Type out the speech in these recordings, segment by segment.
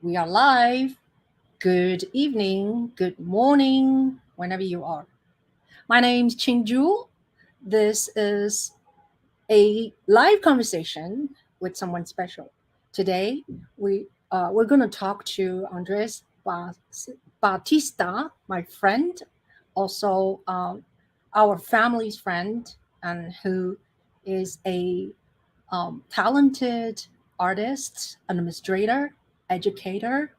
We are live. Good evening, good morning, whenever you are. My name's Ching Juhl. This is a live conversation with someone special. Today, we're going to talk to Andres Batista, my friend, also our family's friend, and who is a talented artist, administrator, educator,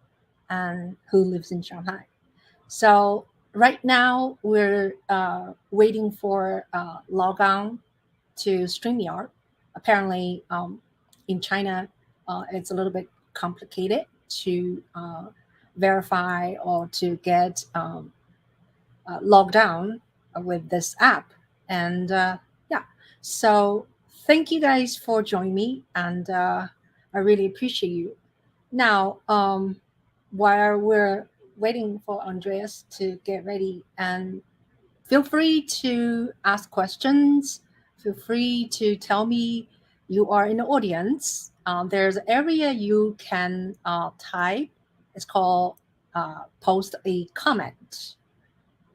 and who lives in Shanghai. So right now we're waiting for log on to StreamYard. Apparently, in China, it's a little bit complicated to verify or to get logged on with this app. And yeah, so thank you guys for joining me, and I really appreciate you. Now, while we're waiting for Andreas to get ready, and feel free to ask questions. Feel free to tell me you are in the audience. There's an area you can type. It's called post a comment.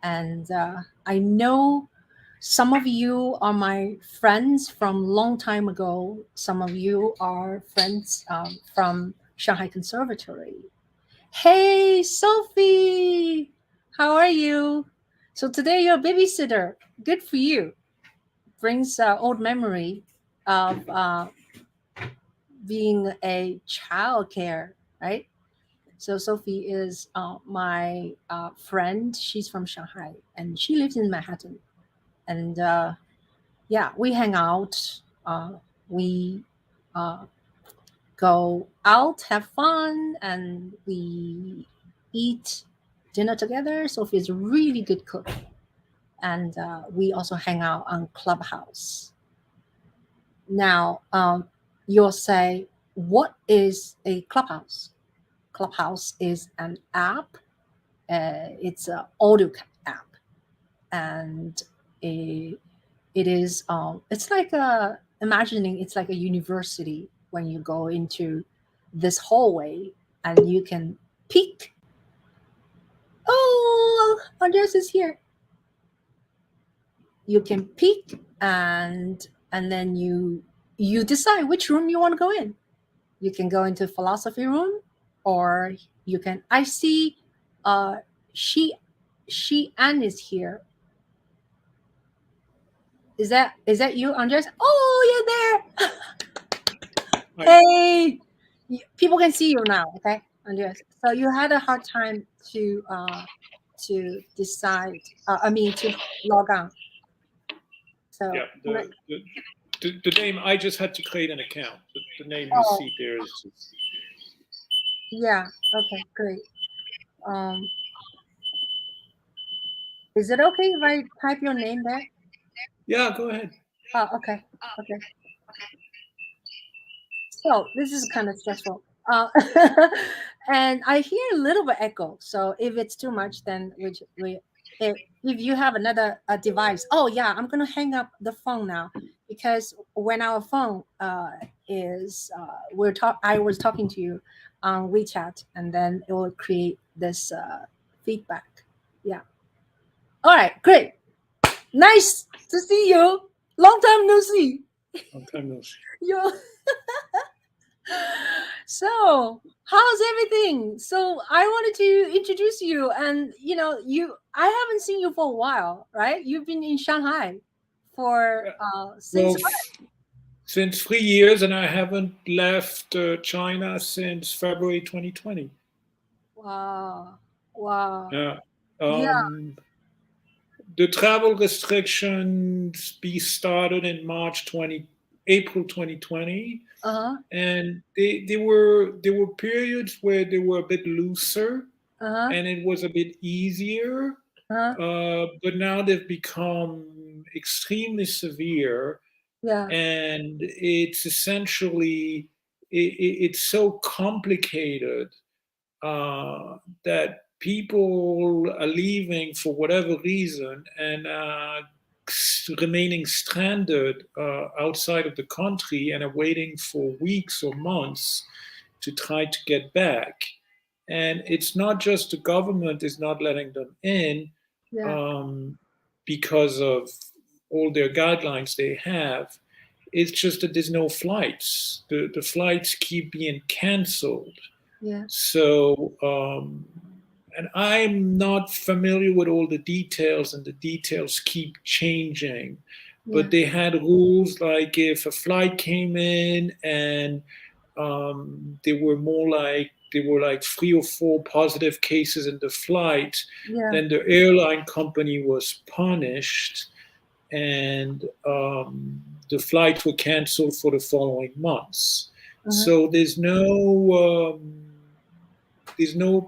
And I know some of you are my friends from long time ago. Some of you are friends from Shanghai Conservatory. Hey, Sophie, how are you? So today you're a babysitter. Good for you. Brings old memory of being a child care, right? So Sophie is my friend. She's from Shanghai and she lives in Manhattan. And yeah, we hang out. We uh, go out, have fun, and we eat dinner together. Sophie's a really good cook. And we also hang out on Clubhouse. Now, you'll say, what is a Clubhouse? Clubhouse is an app. It's an audio app, and it, it is. It's like a imagining. It's like a university when you go into this hallway, and you can peek. Oh, Andres is here. You can peek, and then you decide which room you want to go in. You can go into philosophy room, or you can. I see, uh, she she Anne is here. Is that you, Andres? Oh, you're there. Right. Hey, people can see you now. Okay, Andres. So you had a hard time to decide. I mean to log on. So Yeah. The name, I just had to create an account. The name you oh see there is just, yeah. Okay, great. Um, is it okay if I type your name there? yeah, go ahead. Oh, okay. Okay. So this is kind of stressful. And I hear a little bit echo. So if it's too much, then if you have another device, oh yeah, I'm gonna hang up the phone now because when our phone is I was talking to you on WeChat, and then it will create this feedback. Yeah. All right. Great. Nice to see you. Long time no see. Long time no see. You. So, how's everything? So, I wanted to introduce you, and I haven't seen you for a while, right? You've been in Shanghai for since Well, since 3 years, and I haven't left China since February 2020. wow, wow, Yeah. yeah, Um, the travel restrictions be started in April 2020, uh huh, and there were periods where they were a bit looser uh huh, and it was a bit easier. uh huh, But now they've become extremely severe, yeah, and it's essentially it's so complicated that people are leaving for whatever reason and remaining stranded outside of the country and are waiting for weeks or months to try to get back. And it's not just the government is not letting them in Yeah. um, because of all their guidelines they have. It's just that there's no flights. The flights keep being canceled. Yeah. So, and I'm not familiar with all the details, and the details keep changing. Yeah. But they had rules like if a flight came in and there were like 3 or 4 positive cases in the flight, Yeah. then the airline company was punished, and the flights were canceled for the following months. Uh-huh. So there's no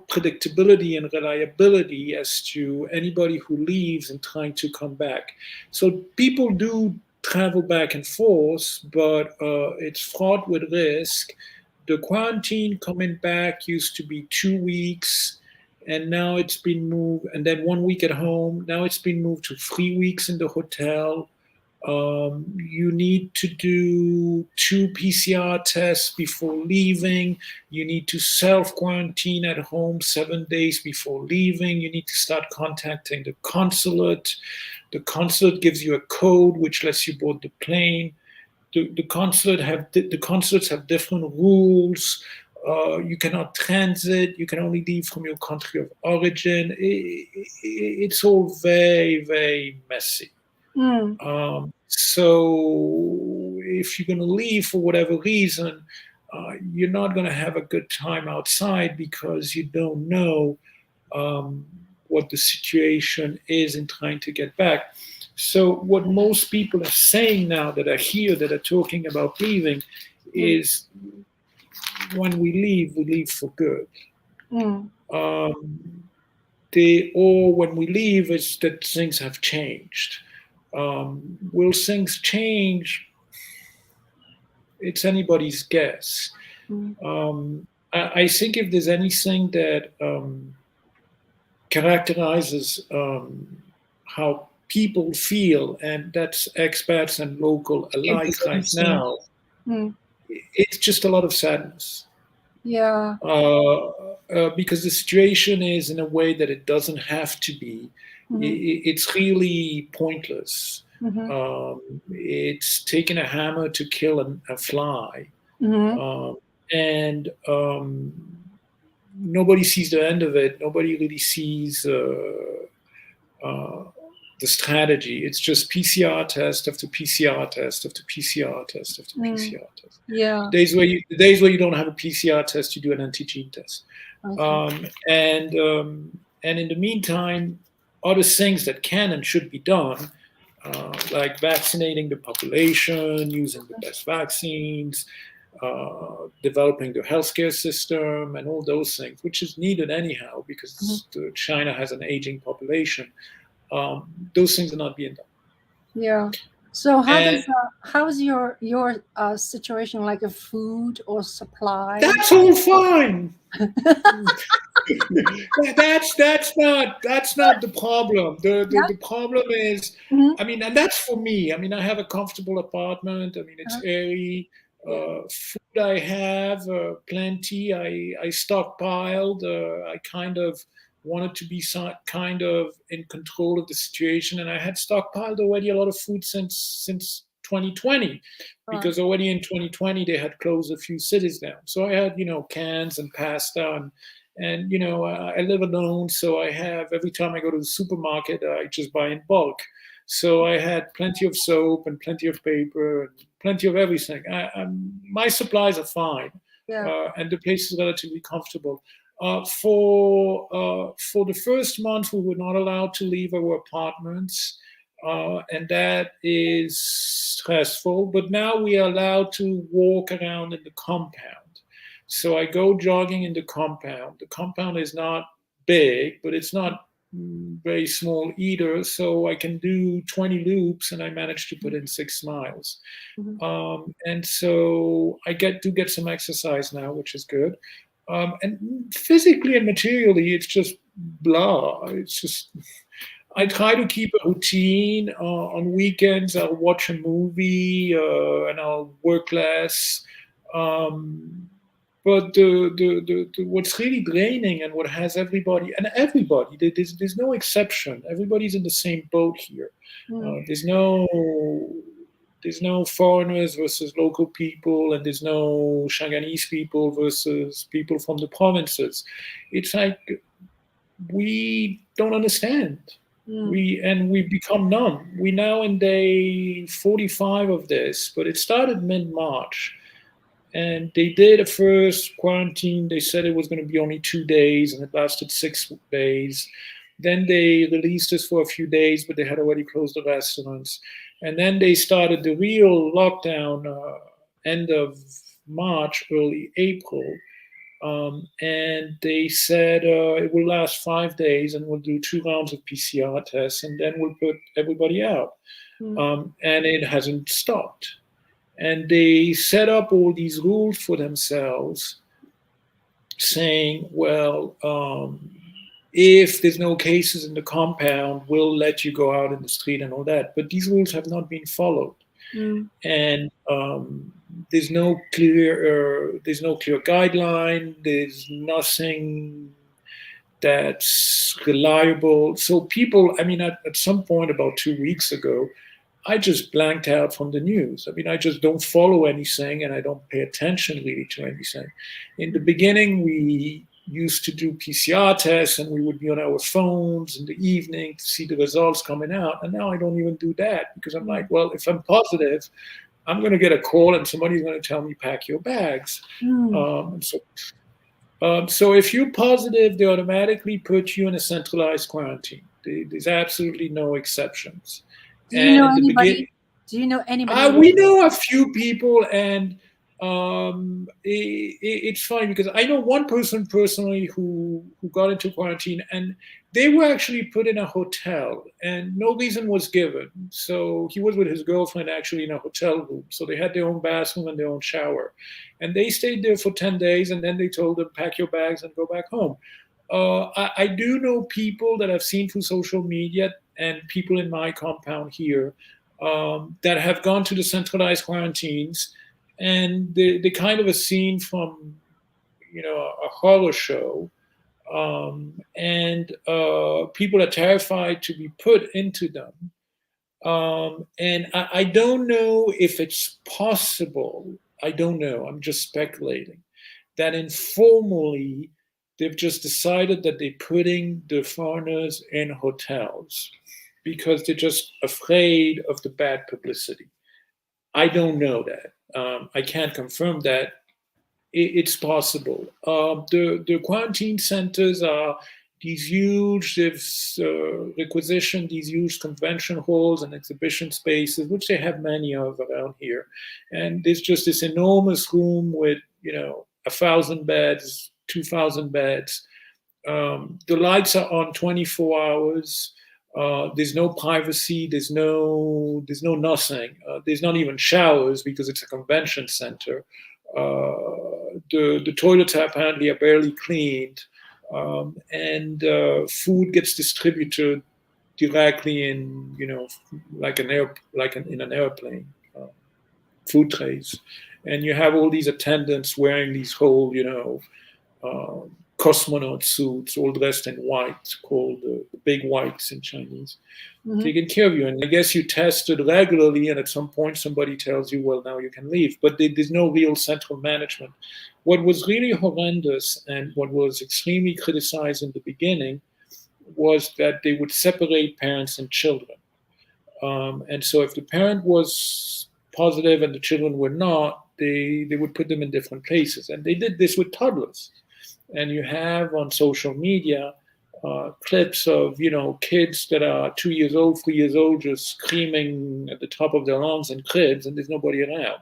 predictability and reliability as to anybody who leaves and trying to come back. So people do travel back and forth, but it's fraught with risk. The quarantine coming back used to be 2 weeks, and now it's been moved, and then 1 week at home. Now it's been moved to 3 weeks in the hotel. You need to do 2 PCR tests before leaving. You need to self quarantine at home 7 days before leaving. You need to start contacting the consulate. The consulate gives you a code which lets you board the plane. The consulates have different rules. You cannot transit. You can only leave from your country of origin. It's all very, very messy. Mm. So if you're going to leave for whatever reason, you're not going to have a good time outside because you don't know um, what the situation is in trying to get back. So what most people are saying now that are here, that are talking about leaving, Mm. is when we leave for good. Mm. Or when we leave, it's that things have changed. Will things change? It's anybody's guess. Mm. I think if there's anything that characterizes how people feel, and that's expats and local alike right Influencing. now, Mm. it's just a lot of sadness. Yeah. Because the situation is in a way that it doesn't have to be. Mm-hmm. It's really pointless. Mm-hmm. It's taking a hammer to kill a fly, Mm-hmm. and nobody sees the end of it. Nobody really sees uh, the strategy. It's just PCR test after PCR test after PCR test after Mm. PCR test. Yeah. The days where you don't have a PCR test, you do an antigen test. I see. And in the meantime, other things that can and should be done, like vaccinating the population, using the best vaccines, developing the healthcare system, and all those things, which is needed anyhow because China has an aging population. Those things are not being done. Yeah. So And how's your situation, like a food or supply? that's all fine. that's not the problem. Yeah. The problem is, Mm-hmm. I mean, and that's for me. I mean, I have a comfortable apartment. I mean, it's Uh-huh. airy. Yeah. Food I have plenty. I stockpiled. I kind of wanted to be kind of in control of the situation, and I had stockpiled already a lot of food since 2020, Right. because already in 2020 they had closed a few cities down. So I had cans and pasta and I live alone, so I have, every time I go to the supermarket, I just buy in bulk. So I had plenty of soap and plenty of paper and plenty of everything. My supplies are fine, Yeah. and the place is relatively comfortable. For the first month, we were not allowed to leave our apartments, and that is stressful. But now we are allowed to walk around in the compound. So I go jogging in the compound. The compound is not big, but it's not very small either. So I can do 20 loops, and I managed to put in 6 miles. Mm-hmm. And so I get some exercise now, which is good. And physically and materially, it's just blah. It's just, I try to keep a routine. On weekends, I'll watch a movie and I'll work less. but what's really draining and what has everybody, and everybody, there's no exception. Everybody's in the same boat here. Mm. There's no foreigners versus local people, and there's no Shanghainese people versus people from the provinces. It's like we don't understand. Mm. We become numb. We now in day 45 of this, but it started mid March, and they did a first quarantine. They said it was going to be only 2 days, and it lasted 6 days. Then they released us for a few days, but they had already closed the restaurants. And then they started the real lockdown end of March, early April. And they said it will last 5 days, and we'll do 2 rounds of PCR tests, and then we'll put everybody out. Mm. And it hasn't stopped. And they set up all these rules for themselves, saying, well, if there's no cases in the compound, we'll let you go out in the street and all that. But these rules have not been followed. Mm. And there's no clear guideline. There's nothing that's reliable. So people, I mean, at some point about 2 weeks ago, I just blanked out from the news. I mean, I just don't follow anything, and I don't pay attention really to anything. In the beginning, we used to do PCR tests, and we would be on our phones in the evening to see the results coming out. And now I don't even do that, because I'm like, well, if I'm positive, I'm going to get a call and somebody's going to tell me, pack your bags. Mm. So if you're positive, they automatically put you in a centralized quarantine. There's absolutely no exceptions. Do you And know in the beginning, anybody? Do you know anybody? we know a few people, and it's funny because I know one person personally who got into quarantine, and they were actually put in a hotel, and no reason was given. So he was with his girlfriend actually in a hotel room. So they had their own bathroom and their own shower, and they stayed there for 10 days, and then they told them, pack your bags and go back home. I do know people that I've seen through social media, and people in my compound here, that have gone to the centralized quarantines, and they kind of a scene from a horror show, and people are terrified to be put into them. And I don't know if it's possible. I don't know. I'm just speculating that informally they've just decided that they're putting the foreigners in hotels because they're just afraid of the bad publicity. I don't know that. I can't confirm that. It's possible. The quarantine centers are these huge, they've requisitioned these huge convention halls and exhibition spaces, which they have many of around here. And there's just this enormous room with, 1,000 beds, 2,000 beds. The lights are on 24 hours. There's no privacy. There's no nothing. There's not even showers because it's a convention center. The toilets apparently are barely cleaned, and food gets distributed directly in, in an airplane, food trays, and you have all these attendants wearing these whole, cosmonaut suits, all dressed in white, called the big whites in Chinese, Mm-hmm. taking care of you. And I guess you tested regularly, and at some point somebody tells you, well, now you can leave. But there's no real central management. What was really horrendous and what was extremely criticized in the beginning was that they would separate parents and children. And so if the parent was positive and the children were not, they would put them in different places. And they did this with toddlers. And you have on social media clips of kids that are 2 years old, 3 years old, just screaming at the top of their lungs in cribs, and there's nobody around.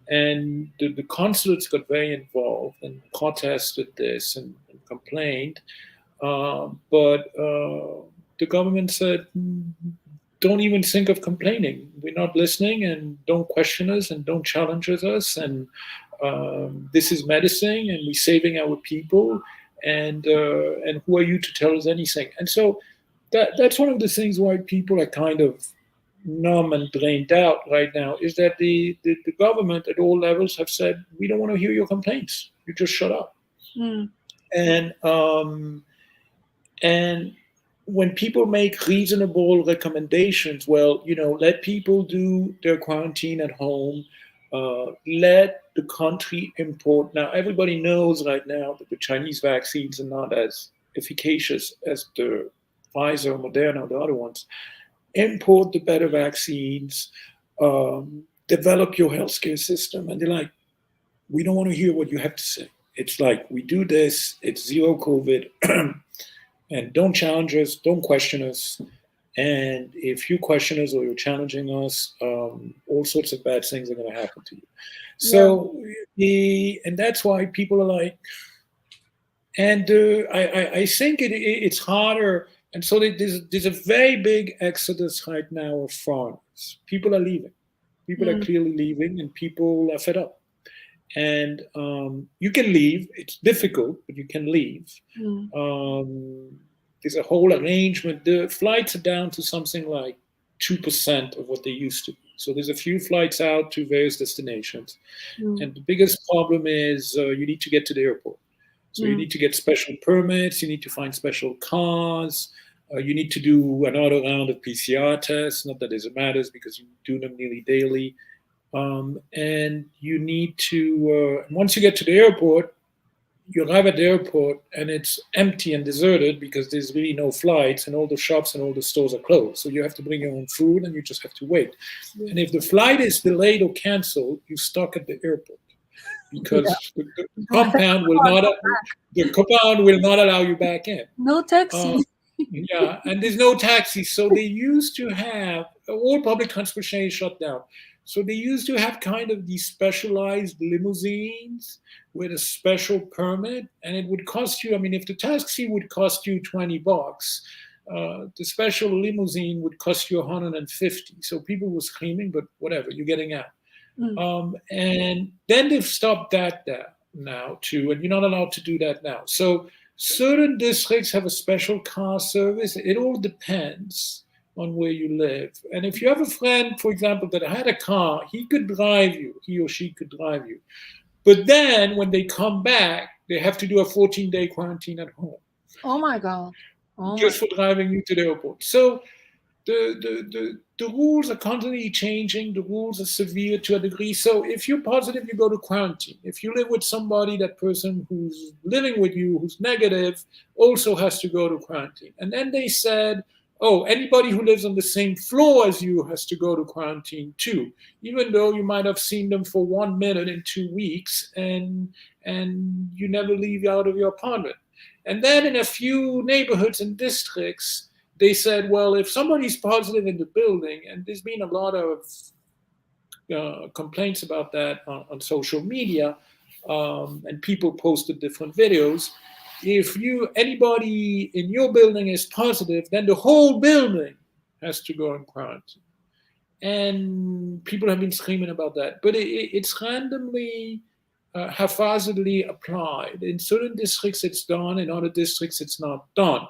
And the consulates got very involved and protested this and complained, but the government said, don't even think of complaining. We're not listening, and don't question us, and don't challenge us, and this is medicine, and we're saving our people, and who are you to tell us anything? And so that's one of the things why people are kind of numb and drained out right now is that the government at all levels have said, we don't want to hear your complaints. You just shut up. Mm. And and when people make reasonable recommendations, well, let people do their quarantine at home. Let the country import. Now, everybody knows right now that the Chinese vaccines are not as efficacious as the Pfizer, Moderna, the other ones. Import the better vaccines. Develop your healthcare system. And they're like, we don't want to hear what you have to say. It's like, we do this, it's zero COVID, and don't challenge us, don't question us. And if you question us or you're challenging us, all sorts of bad things are going to happen to you. Yeah. So, and that's why people are like, and I think it's harder. And so there's a very big exodus right now of foreigners. People are leaving. People are Mm. clearly leaving, and people are fed up. And you can leave. It's difficult, but you can leave. Mm. There's a whole arrangement. The flights are down to something like 2% of what they used to be. So there's a few flights out to various destinations. Mm. And the biggest problem is you need to get to the airport. So you Mm. need to get special permits. You need to find special cars. You need to do another round of PCR tests. Not that it matters because you do them nearly daily. And you need to, once you get to the airport, you arrive at the airport and it's empty and deserted because there's really no flights and all the shops and all the stores are closed. So you have to bring your own food and you just have to wait. Yeah. And if the flight is delayed or canceled, you're stuck at the airport because the compound will not allow you back in. No taxi. Yeah, and there's no taxis. So they used to have all public transportation shut down. So they used to have kind of these specialized limousines with a special permit, and it would cost you. I mean, if the taxi would cost you $20, the special limousine would cost you 150. So people were screaming, but whatever, you're getting out. Mm. And then they've stopped that now too, and you're not allowed to do that now. So certain districts have a special car service. It all depends on where you live. And if you have a friend, for example, that had a car, he or she could drive you. But then when they come back, they have to do a 14-day quarantine at home. Oh my God. Oh just for driving you to the airport. So the rules are constantly changing. The rules are severe to a degree. So if you're positive, you go to quarantine. If you live with somebody, that person who's living with you, who's negative, also has to go to quarantine. And then they said, oh, anybody who lives on the same floor as you has to go to quarantine too, even though you might have seen them for 1 minute in 2 weeks and you never leave out of your apartment. And then in a few neighborhoods and districts, they said, well, if somebody's positive in the building, and there's been a lot of complaints about that on social media, and people posted different videos. If anybody in your building is positive, then the whole building has to go in quarantine. And people have been screaming about that. But it's randomly, haphazardly applied. In certain districts, it's done. In other districts, it's not done.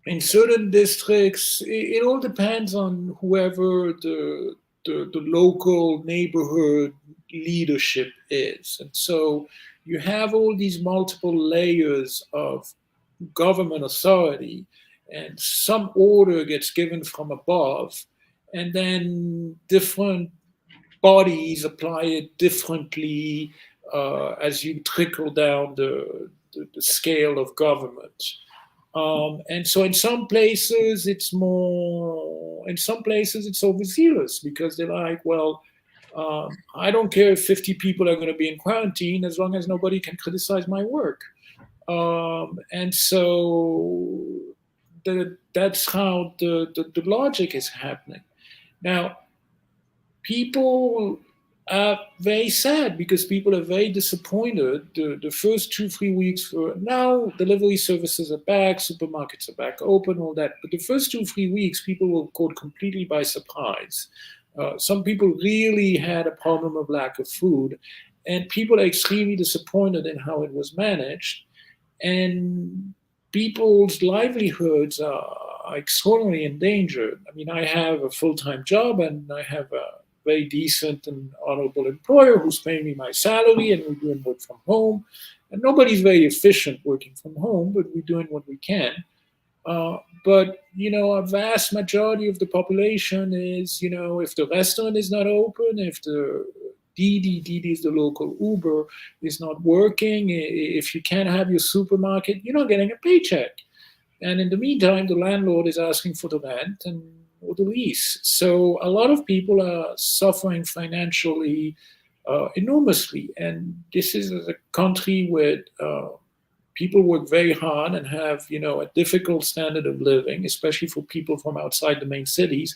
In certain districts, it all depends on whoever the local neighborhood leadership is. And so you have all these multiple layers of government authority, and some order gets given from above, and then different bodies apply it differently as you trickle down the scale of government. And so in some places it's overzealous because they're like, well, I don't care if 50 people are going to be in quarantine as long as nobody can criticize my work. And so that's how the logic is happening. Now, people are very sad because people are very disappointed. The first 2-3 weeks for now, delivery services are back, supermarkets are back open, all that. But the first 2-3 weeks, people were caught completely by surprise. Some people really had a problem of lack of food, and people are extremely disappointed in how it was managed. And people's livelihoods are are extraordinarly endangered. I mean, I have a full-time job and I have a very decent and honorable employer who's paying me my salary, and we're doing work from home. And nobody's very efficient working from home, but we're doing what we can. But a vast majority of the population is, if the restaurant is not open, if the Didi is the local Uber, is not working, if you can't have your supermarket, you're not getting a paycheck. And in the meantime, the landlord is asking for the rent and or the lease. So a lot of people are suffering financially enormously. And this is a country where people work very hard and have a difficult standard of living, especially for people from outside the main cities,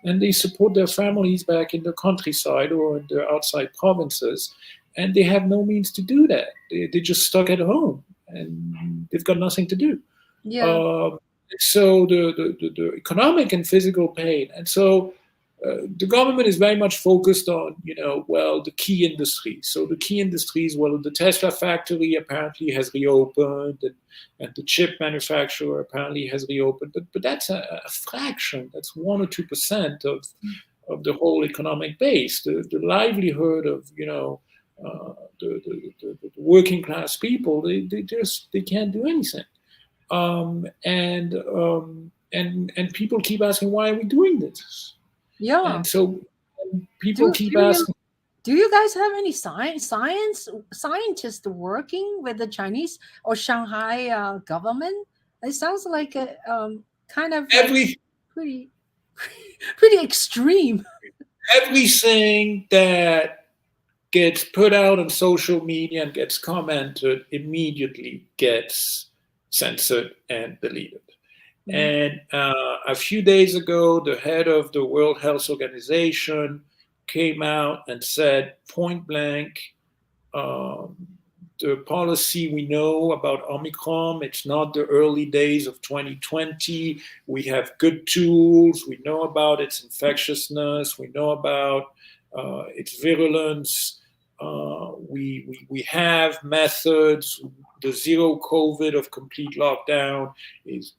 and they support their families back in the countryside or in their outside provinces, and they have no means to do that. They're just stuck at home and they've got nothing to do. Yeah. um, so the economic and physical pain, and so the government is very much focused on, the key industries. So the key industries, well, the Tesla factory apparently has reopened, and the chip manufacturer apparently has reopened. But that's a fraction. That's 1 or 2% of the whole economic base. The livelihood of, the working class people, they can't do anything. And people keep asking, why are we doing this? Yeah. And so people Do keep do you asking. do you guys have any scientists working with the Chinese or Shanghai government? It sounds like a kind of like every pretty pretty extreme. Everything that gets put out on social media and gets commented immediately gets censored and deleted. Mm. And a few days ago, the head of the World Health Organization came out and said point blank, um, the policy we know about Omicron, it's not the early days of 2020. We have good tools. We know about its infectiousness. We know about its virulence. We have methods. The zero COVID of complete lockdown is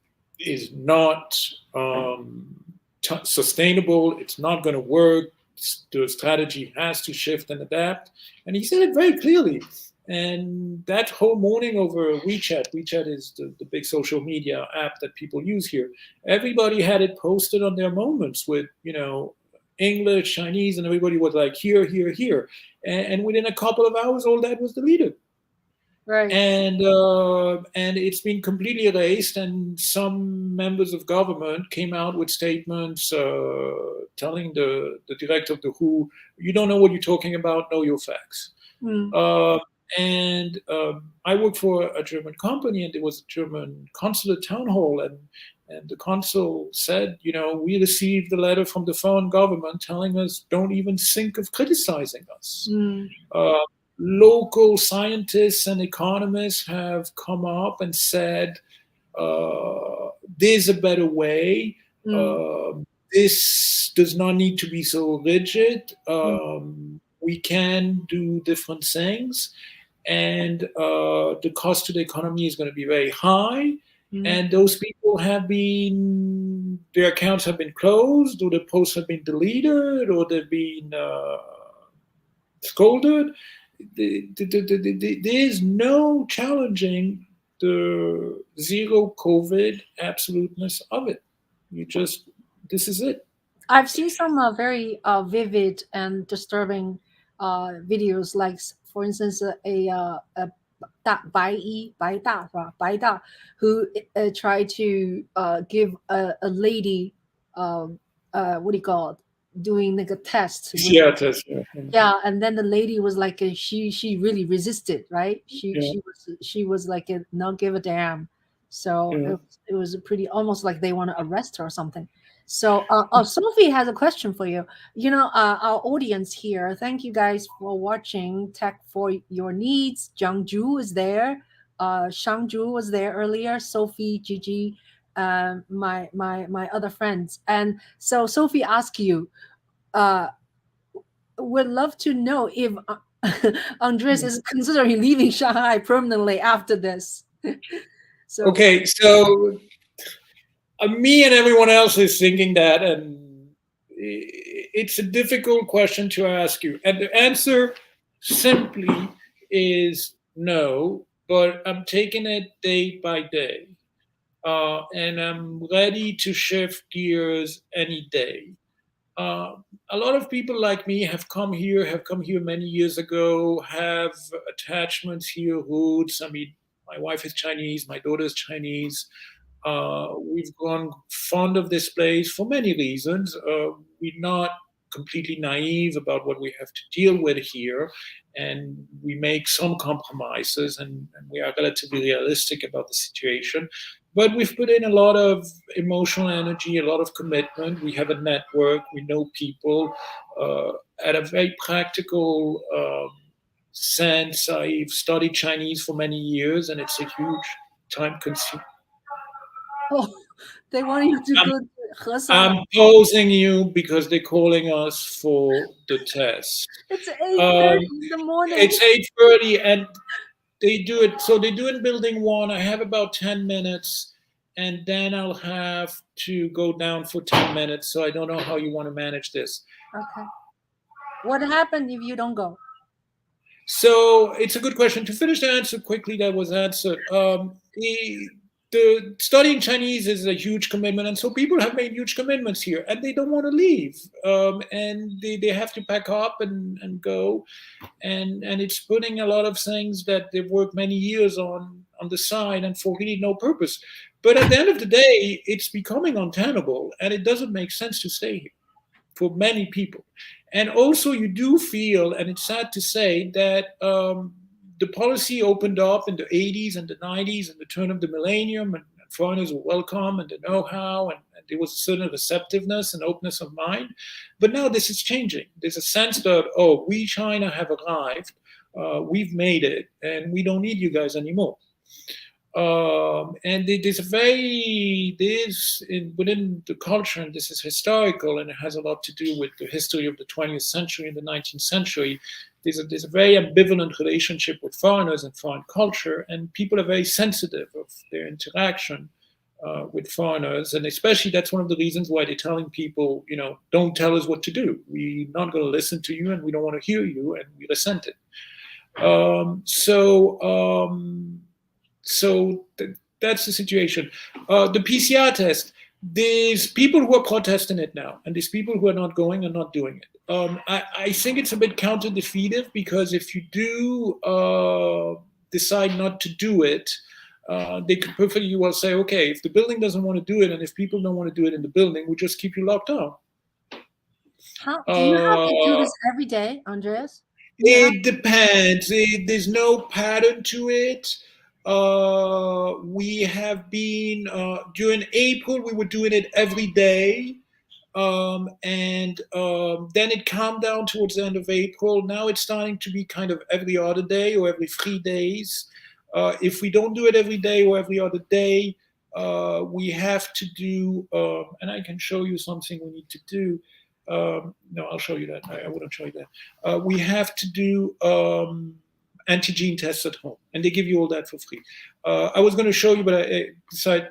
not sustainable. It's not going to work. The strategy has to shift and adapt. And he said it very clearly. And that whole morning over WeChat is the big social media app that people use here. Everybody had it posted on their moments with, English, Chinese, and everybody was like, here, here, here. And within a couple of hours, all that was deleted. Right. And it's been completely erased. And some members of government came out with statements telling the director of the WHO, you don't know what you're talking about, know your facts. Mm. And I worked for a German company, and there was a German consulate town hall, and the consul said, we received a letter from the foreign government telling us don't even think of criticizing us. Mm. Local scientists and economists have come up and said, there's a better way. Mm. This does not need to be so rigid. Mm. We can do different things. And the cost to the economy is going to be very high. Mm. And those people their accounts have been closed, or the posts have been deleted, or they've been scolded. There is no challenging the zero COVID absoluteness of it. This is it. I've seen some very vivid and disturbing videos, like for instance, a 白大是吧？白大 who tried to give a lady what do you call it? Doing like a test with, Yeah, test. Yeah. yeah, and then the lady was like she really resisted, right? She Yeah. she was like not give a damn. So Yeah. it was pretty almost like they want to arrest her or something. So Sophie has a question for you. Our audience here, thank you guys for watching Tech for Your Needs. Ching Juhl is there. Shang Juhl was there earlier. Sophie, Gigi, my other friends. And so Sophie asked you, would love to know if Andres is considering leaving Shanghai permanently after this. So Okay, so Me and everyone else is thinking that, and it's a difficult question to ask you. And the answer simply is no, but I'm taking it day by day. And I'm ready to shift gears any day. Uh, a lot of people like me have come here many years ago, have attachments here, roots. I mean, my wife is Chinese, my daughter is Chinese. We've grown fond of this place for many reasons. We're not completely naive about what we have to deal with here, and we make some compromises, and we are relatively realistic about the situation. But we've put in a lot of emotional energy, a lot of commitment. We have a network, we know people. Uh, at a very practical sense, I've studied Chinese for many years, and it's a huge time consuming. Oh, they want you to go to Hesan. I'm posing you because they're calling us for the test. It's Um, 8:30 in the morning. it's 8:30, and they do it. So they do in building one. I have about 10 minutes, and then I'll have to go down for 10 minutes. So I don't know how you want to manage this. Okay. What happened if you don't go? So it's a good question. To finish the answer quickly, that was answered. The studying Chinese is a huge commitment, and so people have made huge commitments here, and they don't want to leave, and they have to pack up and go, and it's putting a lot of things that they've worked many years on the side and for really no purpose. But at the end of the day, it's becoming untenable, and it doesn't make sense to stay here for many people. And also, you do feel, and it's sad to say, that the policy opened up in the 80s and the 90s and the turn of the millennium, and foreigners were welcome and the know how, and there was a certain receptiveness and openness of mind. But now this is changing. There's a sense that, oh, we, China, have arrived, we've made it, and we don't need you guys anymore. And it is very this in within the culture, and this is historical, and it has a lot to do with the history of the 20th century and the 19th century. There's a very ambivalent relationship with foreigners and foreign culture, and people are very sensitive of their interaction with foreigners, and especially that's one of the reasons why they're telling people, don't tell us what to do. We're not going to listen to you, and we don't want to hear you, and we resent it. Um, so. Um, so that's the situation. The PCR test, there's people who are protesting it now, and there's people who are not going and not doing it. I think it's a bit counter-defeative because if you do decide not to do it, they could perfectly well say, okay, if the building doesn't want to do it, and if people don't want to do it in the building, we just keep you locked down. How do you have to do Uh, this every day, Andreas? You have It depends. There's no pattern to it. We have been during April. We were doing it every day, and then it calmed down towards the end of April. Now it's starting to be kind of every other day or every 3 days. If we don't do it every day or every other day, we have to do, and I can show you something we need to do. No, I'll show you that. I wouldn't show you that. We have to do antigen tests at home, and they give you all that for free. I was going to show you, but I decided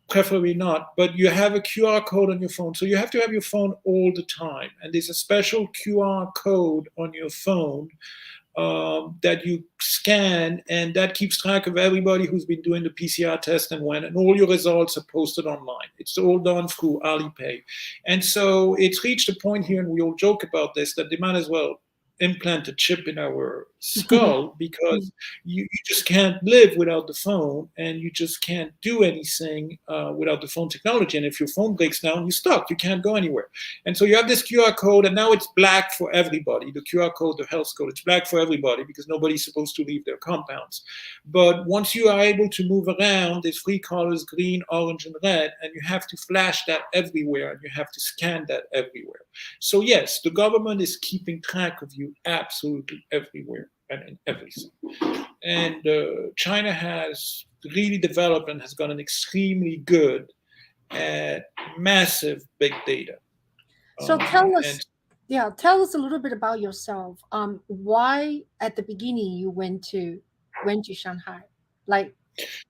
preferably not. But you have a QR code on your phone, so you have to have your phone all the time, and there's a special QR code on your phone that you scan, and that keeps track of everybody who's been doing the PCR test and when, and all your results are posted online. It's all done through Alipay. And so it's reached a point here, and we all joke about this, that they might as well implant a chip in our skull because you just can't live without the phone, and you just can't do anything without the phone technology. And if your phone breaks down, you're stuck. You can't go anywhere. And so you have this QR code, and now it's black for everybody. The QR code, the health code, it's black for everybody because nobody's supposed to leave their compounds. But once you are able to move around, there's three colors: green, orange, and red, and you have to flash that everywhere, and you have to scan that everywhere. So yes, the government is keeping track of you absolutely everywhere and in everything. And China has really developed and has gotten extremely good at massive big data. So tell us, And yeah, tell us a little bit about yourself. Why at the beginning you went to Shanghai? Like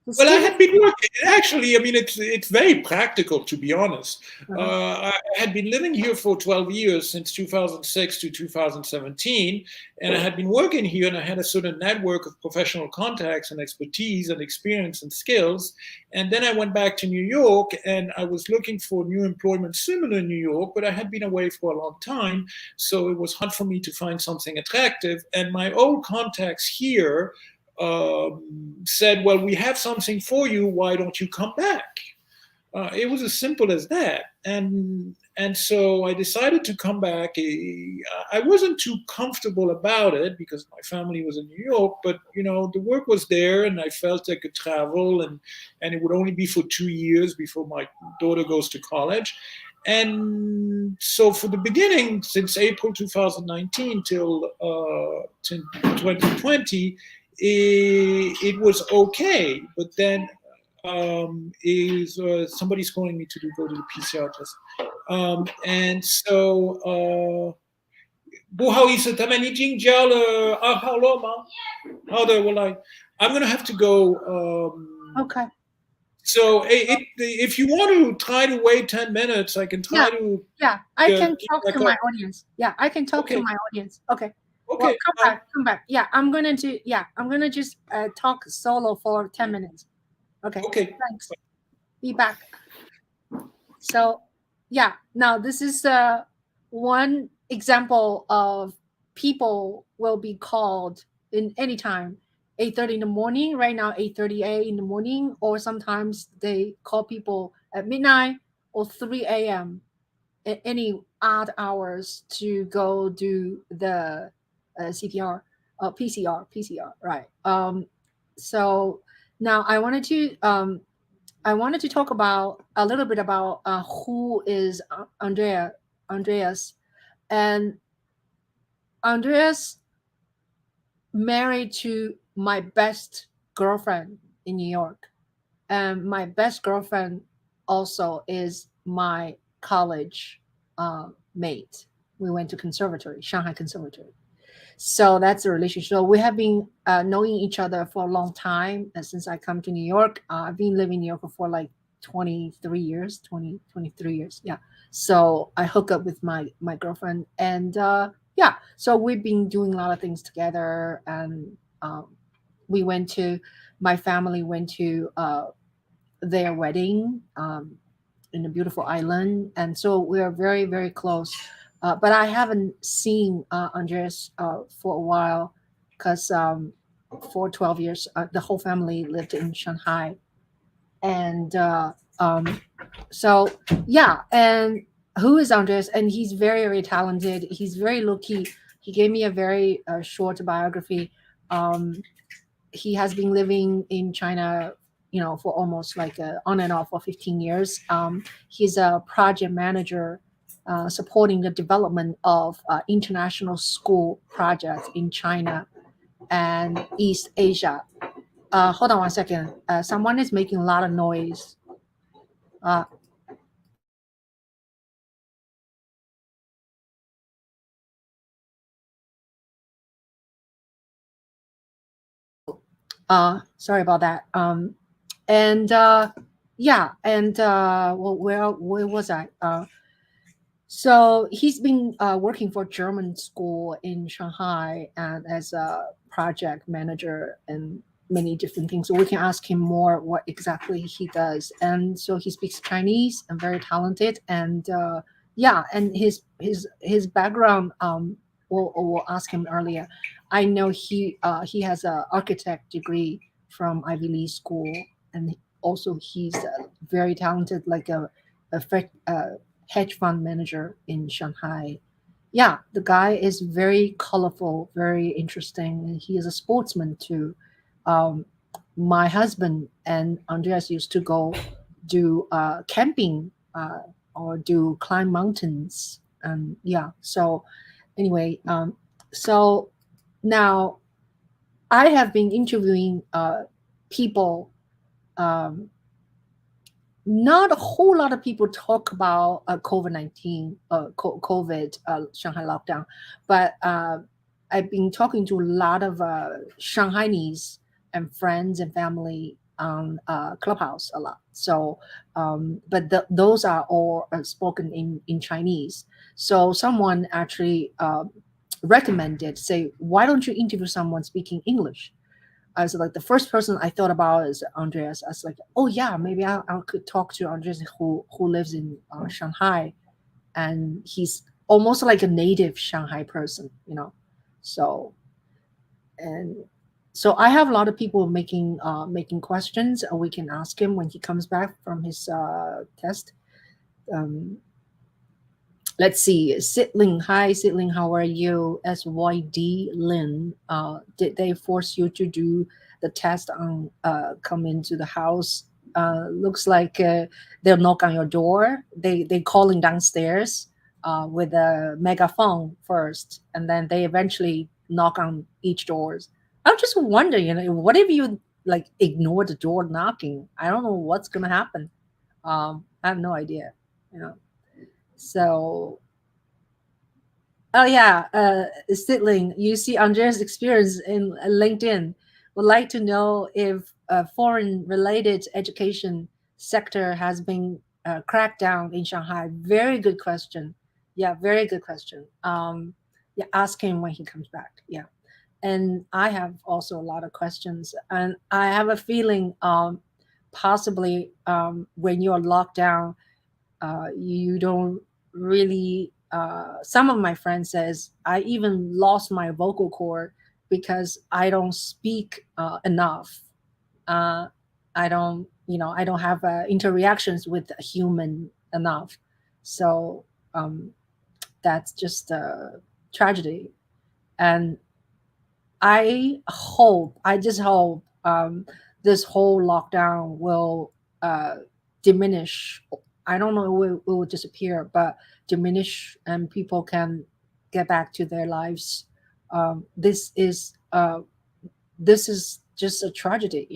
Well, I give had been working. Actually, I mean, it's very practical, to be honest. uh-huh. I had been living here for 12 years, since 2006 to 2017, and I had been working here, and I had a certain network of professional contacts and expertise and experience and skills. And then I went back to New York, and I was looking for new employment similar in New York, but I had been away for a long time, so it was hard for me to find something attractive. And my old contacts here said, "Well, we have something for you. Why don't you come back?" It was as simple as that, and so I decided to come back. I wasn't too comfortable about it because my family was in New York, but the work was there, and I felt I could travel, and it would only be for 2 years before my daughter goes to college. And so, for the beginning, since April 2019 till 2020, it was okay. But then is somebody's calling me to go to the PCR test. And so, 不好意思，他们已经交了2号了吗？好的，I'm gonna have to go. Okay. So if you want to try to wait 10 minutes, I can try to. Yeah, I can keep talk my to call. my audience. Yeah, I can talk to Okay. my audience. Okay. Well, Okay. come back. Yeah, I'm gonna just talk solo for 10 minutes. Okay. Okay. Thanks. Be back. So, yeah. Now this is one example of people will be called in any time. 8:30 in the morning. Right now, 8:38 in the morning, or sometimes they call people at midnight or 3 a.m. at any odd hours to go do the CPR, PCR, right? So now I wanted to talk about a little bit about who is Andreas, and Andreas married to my best girlfriend in New York, and my best girlfriend also is my college mate. We went to conservatory, Shanghai Conservatory. So that's the relationship. So we have been knowing each other for a long time since I come to New York. I've been living in New York for like 23 years, 23 years. Yeah. So I hook up with my girlfriend, and yeah, so we've been doing a lot of things together. And we went to, my family went to their wedding in a beautiful island, and so we are very, very close. But I haven't seen Andres for a while because for 12 years, the whole family lived in Shanghai. And so, yeah. And who is Andres? And he's very, very talented. He's very low key. He gave me a very short biography. He has been living in China, for almost like on and off for 15 years. He's a project manager supporting the development of international school projects in China and East Asia. Hold on one second. Someone is making a lot of noise. Uh, Sorry about that. And yeah, and well, where was I? So he's been working for German school in Shanghai and as a project manager and many different things. So we can ask him more what exactly he does. And so he speaks Chinese and very talented. And yeah, and his background. We'll ask him earlier. I know he has an architect degree from Ivy League school, and also he's very talented, like a hedge fund manager in Shanghai. Yeah, the guy is very colorful, very interesting, and he is a sportsman too. Um, my husband and Andreas used to go do camping or do climb mountains, and yeah. So anyway, so now I have been interviewing people. Um, Not a whole lot of people talk about COVID-19, COVID, Shanghai lockdown, but I've been talking to a lot of Shanghainese and friends and family on Clubhouse a lot. So, but those are all spoken in Chinese. So someone actually recommended, say, why don't you interview someone speaking English? I was like, the first person I thought about is Andreas. I was like, oh yeah, maybe I could talk to Andreas who lives in Shanghai, and he's almost like a native Shanghai person, you know. So and so I have a lot of people making questions, and we can ask him when he comes back from his test. Um, let's see, Sitling. Hi, Sitling. How are you? SYD Lin. Did they force you to do the test on come into the house? Looks like they'll knock on your door. They calling downstairs with a megaphone first, and then they eventually knock on each doors. I'm just wondering, what if you like ignore the door knocking? I don't know what's gonna happen. I have no idea. You know. So oh yeah, Sitling, you see Andrea's experience in LinkedIn. Would like to know if foreign-related education sector has been cracked down in Shanghai. Very good question. Yeah, very good question. Yeah, ask him when he comes back. Yeah, and I have also a lot of questions, and I have a feeling possibly when you're locked down you don't really some of my friends says I even lost my vocal cord because I don't speak enough. uh, I don't, I don't have interactions with a human enough. So um, that's just a tragedy. And I just hope this whole lockdown will uh, diminish. I don't know it will disappear, but diminish, and people can get back to their lives. This is just a tragedy,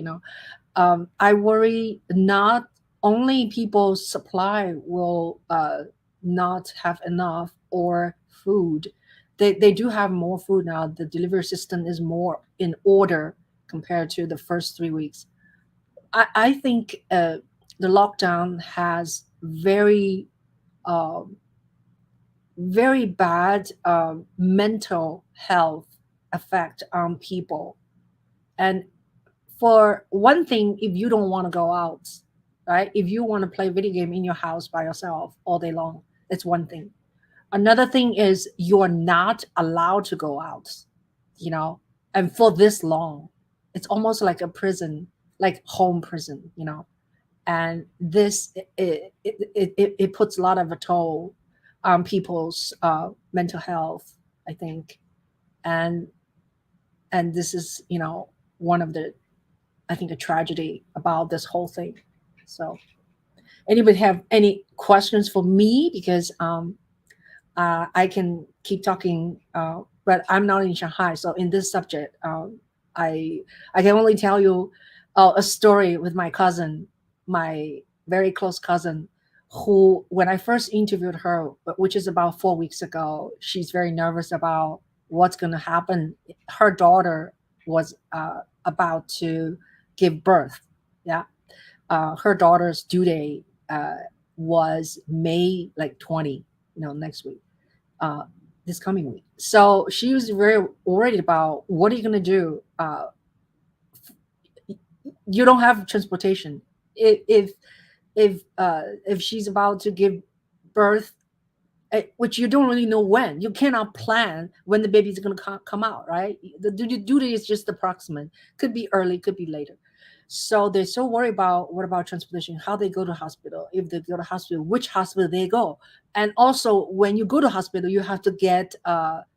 I worry not only people's supply will not have enough or food. They do have more food now. The delivery system is more in order compared to the first 3 weeks. I think the lockdown has uh, very bad mental health effect on people. And for one thing, if you don't want to go out, right? If you want to play video game in your house by yourself all day long, it's one thing. Another thing is you're not allowed to go out, you know, and for this long, it's almost like a prison, like home prison, and this it puts a lot of a toll on people's mental health, I think, and this is one of the, I think, a tragedy about this whole thing. So, anybody have any questions for me? Because I can keep talking, but I'm not in Shanghai. So, in this subject, I I can only tell you a story with my cousin, my very close cousin, who, when I first interviewed her, which is about 4 weeks ago, she's very nervous about what's going to happen. Her daughter was about to give birth. Yeah, her daughter's due date was May like 20, next week, uh, this coming week. So she was very worried about what are you going to do. You don't have transportation. If she's about to give birth, which you don't really know when. You cannot plan when the baby's going to come out, right? The due date is just approximate. Could be early, could be later. So they're so worried about what about transportation, how they go to hospital, if they go to hospital, which hospital they go. And also, when you go to hospital, you have to get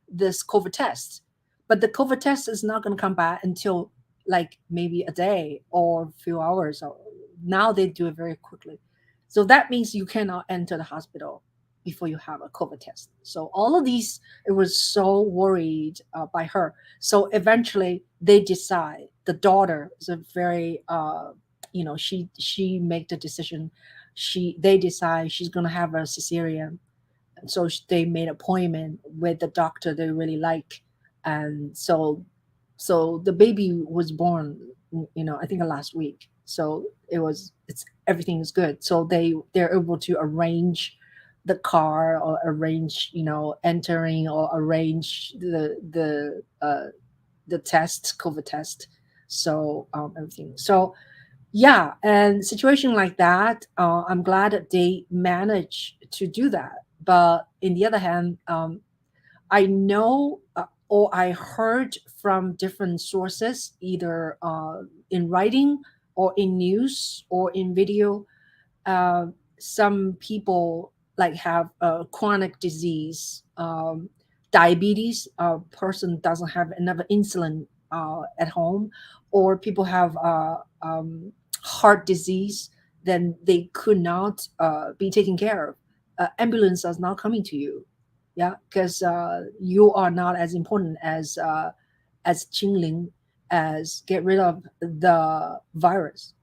this COVID test. But the COVID test is not going to come back until like maybe a day or a few hours. Or now they do it very quickly. So that means you cannot enter the hospital before you have a COVID test. So all of these, it was so worried by her. So eventually they decide, the daughter is a very, she make the decision. They decide she's going to have a cesarean. And so they made appointment with the doctor they really like. And so the baby was born, I think last week. So it's everything is good. So they're able to arrange the car, or arrange, entering, or arrange the test, COVID test. So everything. So yeah, and situation like that, I'm glad that they manage to do that. But in the other hand, I know, or I heard from different sources, either in writing, or in news, or in video, uh, some people like have a chronic disease, diabetes. A person doesn't have enough insulin at home, or people have heart disease, then they could not be taken care of. Ambulance is not coming to you, yeah, because you are not as important as Qingling, as get rid of the virus.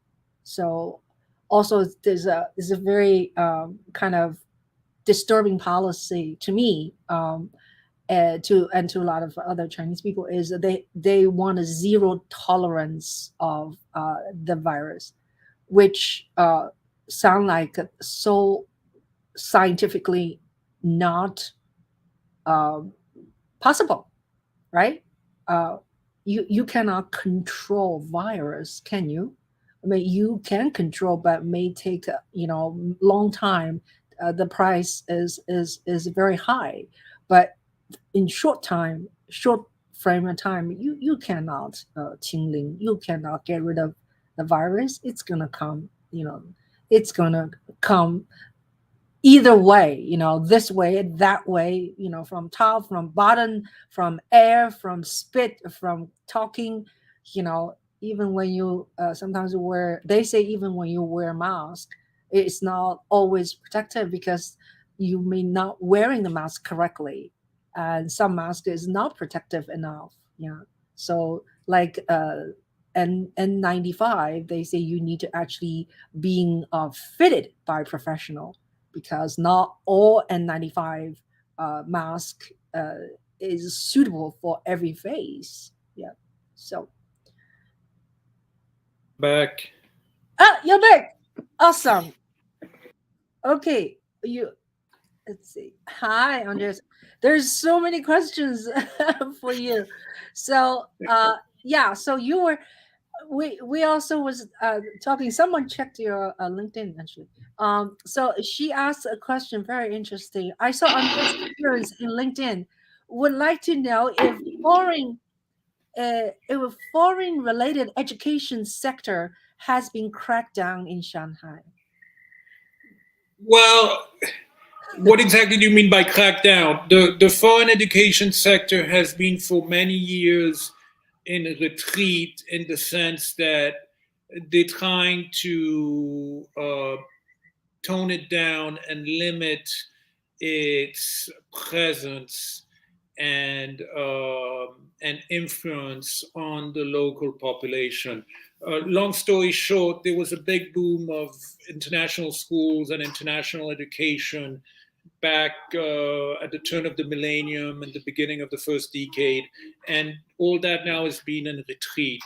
So also there's a very kind of disturbing policy to me, to a lot of other Chinese people, is that they want a zero tolerance of the virus, which sound like so scientifically not um, possible, right? Uh, you cannot control virus, can you? I mean, you can control, but may take long time. The price is very high, but in short time, short frame of time, you cannot tingling. You cannot get rid of the virus. It's gonna come. It's gonna come either way, this way, that way, from top, from bottom, from air, from spit, from talking, you know even when you sometimes wear, they say, even when you wear a mask, it's not always protective, because you may not wearing the mask correctly, and some mask is not protective enough. Yeah. So like N95, they say you need to actually being fitted by a professional, because not all N95 mask is suitable for every face. Yeah. So, Back. you're back. Awesome. Okay. Let's see. Hi, Andres. There's so many questions for you. So, yeah. So you were. We also was talking. Someone checked your LinkedIn actually. So she asked a question very interesting. I saw Andres' appearance in LinkedIn. Would like to know if foreign related education sector has been cracked down in Shanghai. Well, what exactly do you mean by crackdown? The foreign education sector has been for many years in a retreat, in the sense that they're trying to tone it down and limit its presence and influence on the local population. Long story short, there was a big boom of international schools and international education back at the turn of the millennium and the beginning of the first decade, and all that now has been in retreat.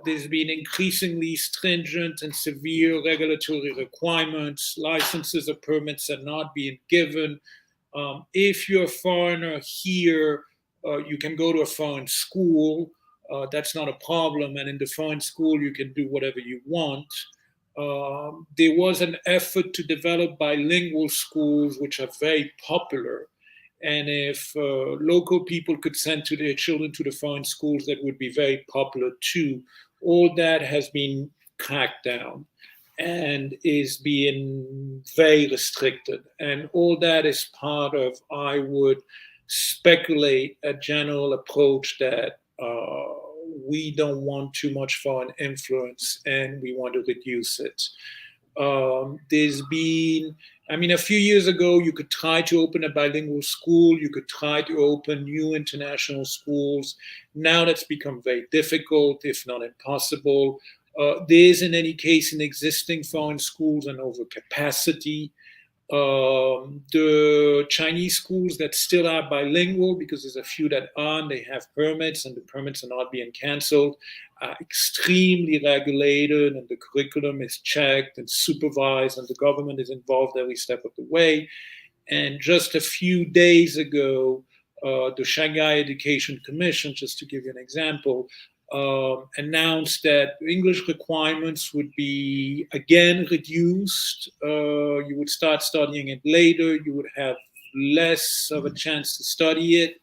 There's been increasingly stringent and severe regulatory requirements. Licenses or permits are not being given. If you're a foreigner here, you can go to a foreign school. That's not a problem. And in the foreign school, you can do whatever you want. There was an effort to develop bilingual schools, which are very popular. And if local people could send to their children to the foreign schools, that would be very popular too. All that has been cracked down and is being very restricted. And all that is part of, I would speculate, a general approach that we don't want too much foreign influence and we want to reduce it. There's been, I mean, a few years ago, you could try to open a bilingual school, you could try to open new international schools. Now that's become very difficult, if not impossible. There is, in any case, in existing foreign schools an overcapacity. The Chinese schools that still are bilingual, because there's a few that aren't, they have permits and the permits are not being canceled, are extremely regulated, and the curriculum is checked and supervised, and the government is involved every step of the way. And just a few days ago, the Shanghai Education Commission, just to give you an example, announced that English requirements would be again reduced. You would start studying it later. You would have less of a chance to study it.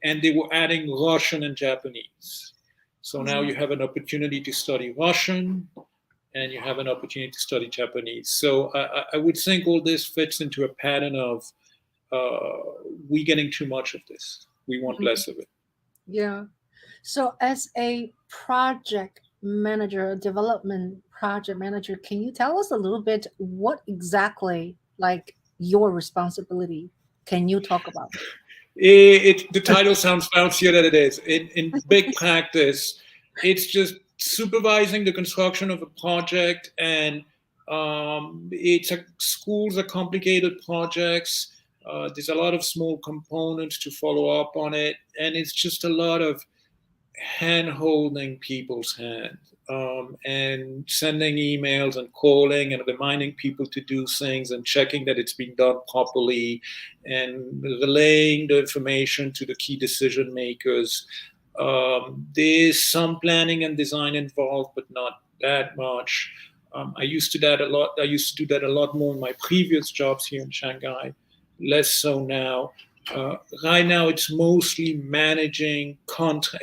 And they were adding Russian and Japanese. So now you have an opportunity to study Russian, and you have an opportunity to study Japanese. So I would think all this fits into a pattern of we getting too much of this. We want less of it. Yeah. So, as a project manager, development project manager, can you tell us a little bit what exactly like your responsibility? Can you talk about? The title sounds fancier than it is. In big practice, it's just supervising the construction of a project, and schools are complicated projects. There's a lot of small components to follow up on it, and it's just a lot of hand holding people's hand, and sending emails and calling and reminding people to do things and checking that it's being done properly and relaying the information to the key decision makers. There's some planning and design involved, but not that much. I used to do that a lot. I used to do that a lot more in my previous jobs here in Shanghai. Less so now. Right now, it's mostly managing contractors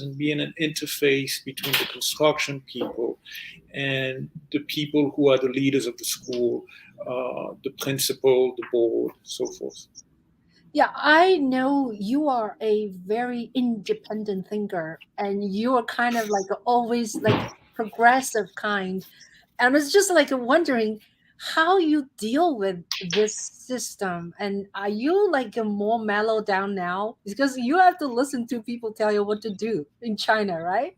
and being an interface between the construction people and the people who are the leaders of the school, the principal, the board, so forth. Yeah, I know you are a very independent thinker, and you are kind of like always like progressive kind. And it's just like wondering how you deal with this system. And are you like a more mellow down now? Because you have to listen to people tell you what to do in China, right?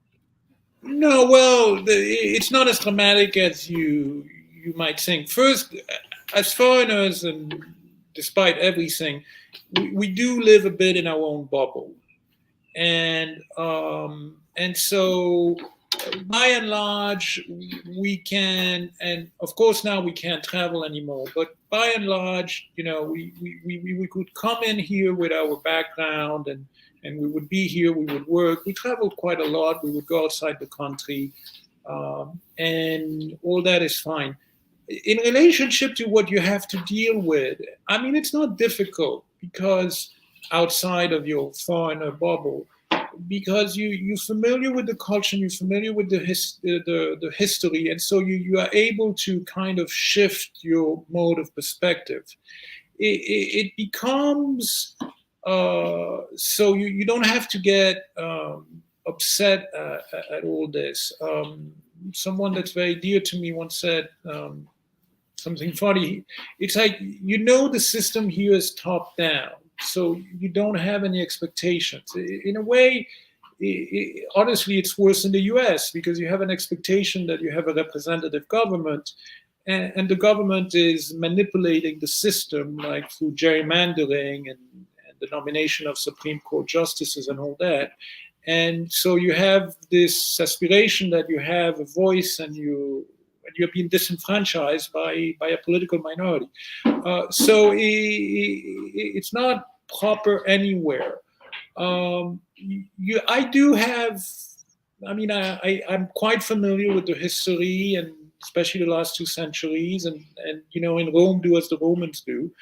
No, well, it's not as dramatic as you might think. First, as foreigners, and despite everything, we do live a bit in our own bubble, and so by and large we can, and of course now we can't travel anymore, but by and large, we could come in here with our background, and we would be here, we would work. We traveled quite a lot. We would go outside the country, and all that is fine. In relationship to what you have to deal with, I mean, it's not difficult, because outside of your foreigner bubble, because you're familiar with the culture, you're familiar with the history, and so you are able to kind of shift your mode of perspective. It becomes so you don't have to get upset at all this. Someone that's very dear to me once said something funny. It's like, the system here is top down, so you don't have any expectations. In a way, honestly, it's worse in the US, because you have an expectation that you have a representative government, and the government is manipulating the system, like through gerrymandering and the nomination of Supreme Court justices and all that. And so you have this aspiration that you have a voice, and you're being disenfranchised by a political minority. So it's not proper anywhere. I do have. I mean, I'm quite familiar with the history, and especially the last 2 centuries, and in Rome, do as the Romans do.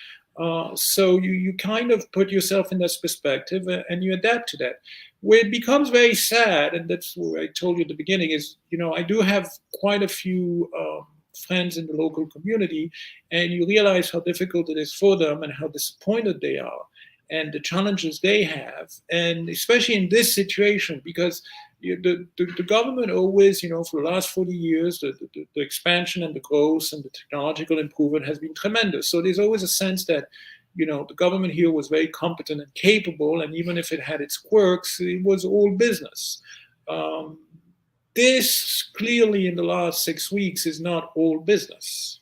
So you kind of put yourself in this perspective, and you adapt to that. Where it becomes very sad, and that's what I told you at the beginning, is I do have quite a few friends in the local community, and you realize how difficult it is for them and how disappointed they are, and the challenges they have, and especially in this situation, because the government always, for the last 40 years, the expansion and the growth and the technological improvement has been tremendous. So there's always a sense that, the government here was very competent and capable, and even if it had its quirks, it was all business. This clearly in the last 6 weeks is not all business.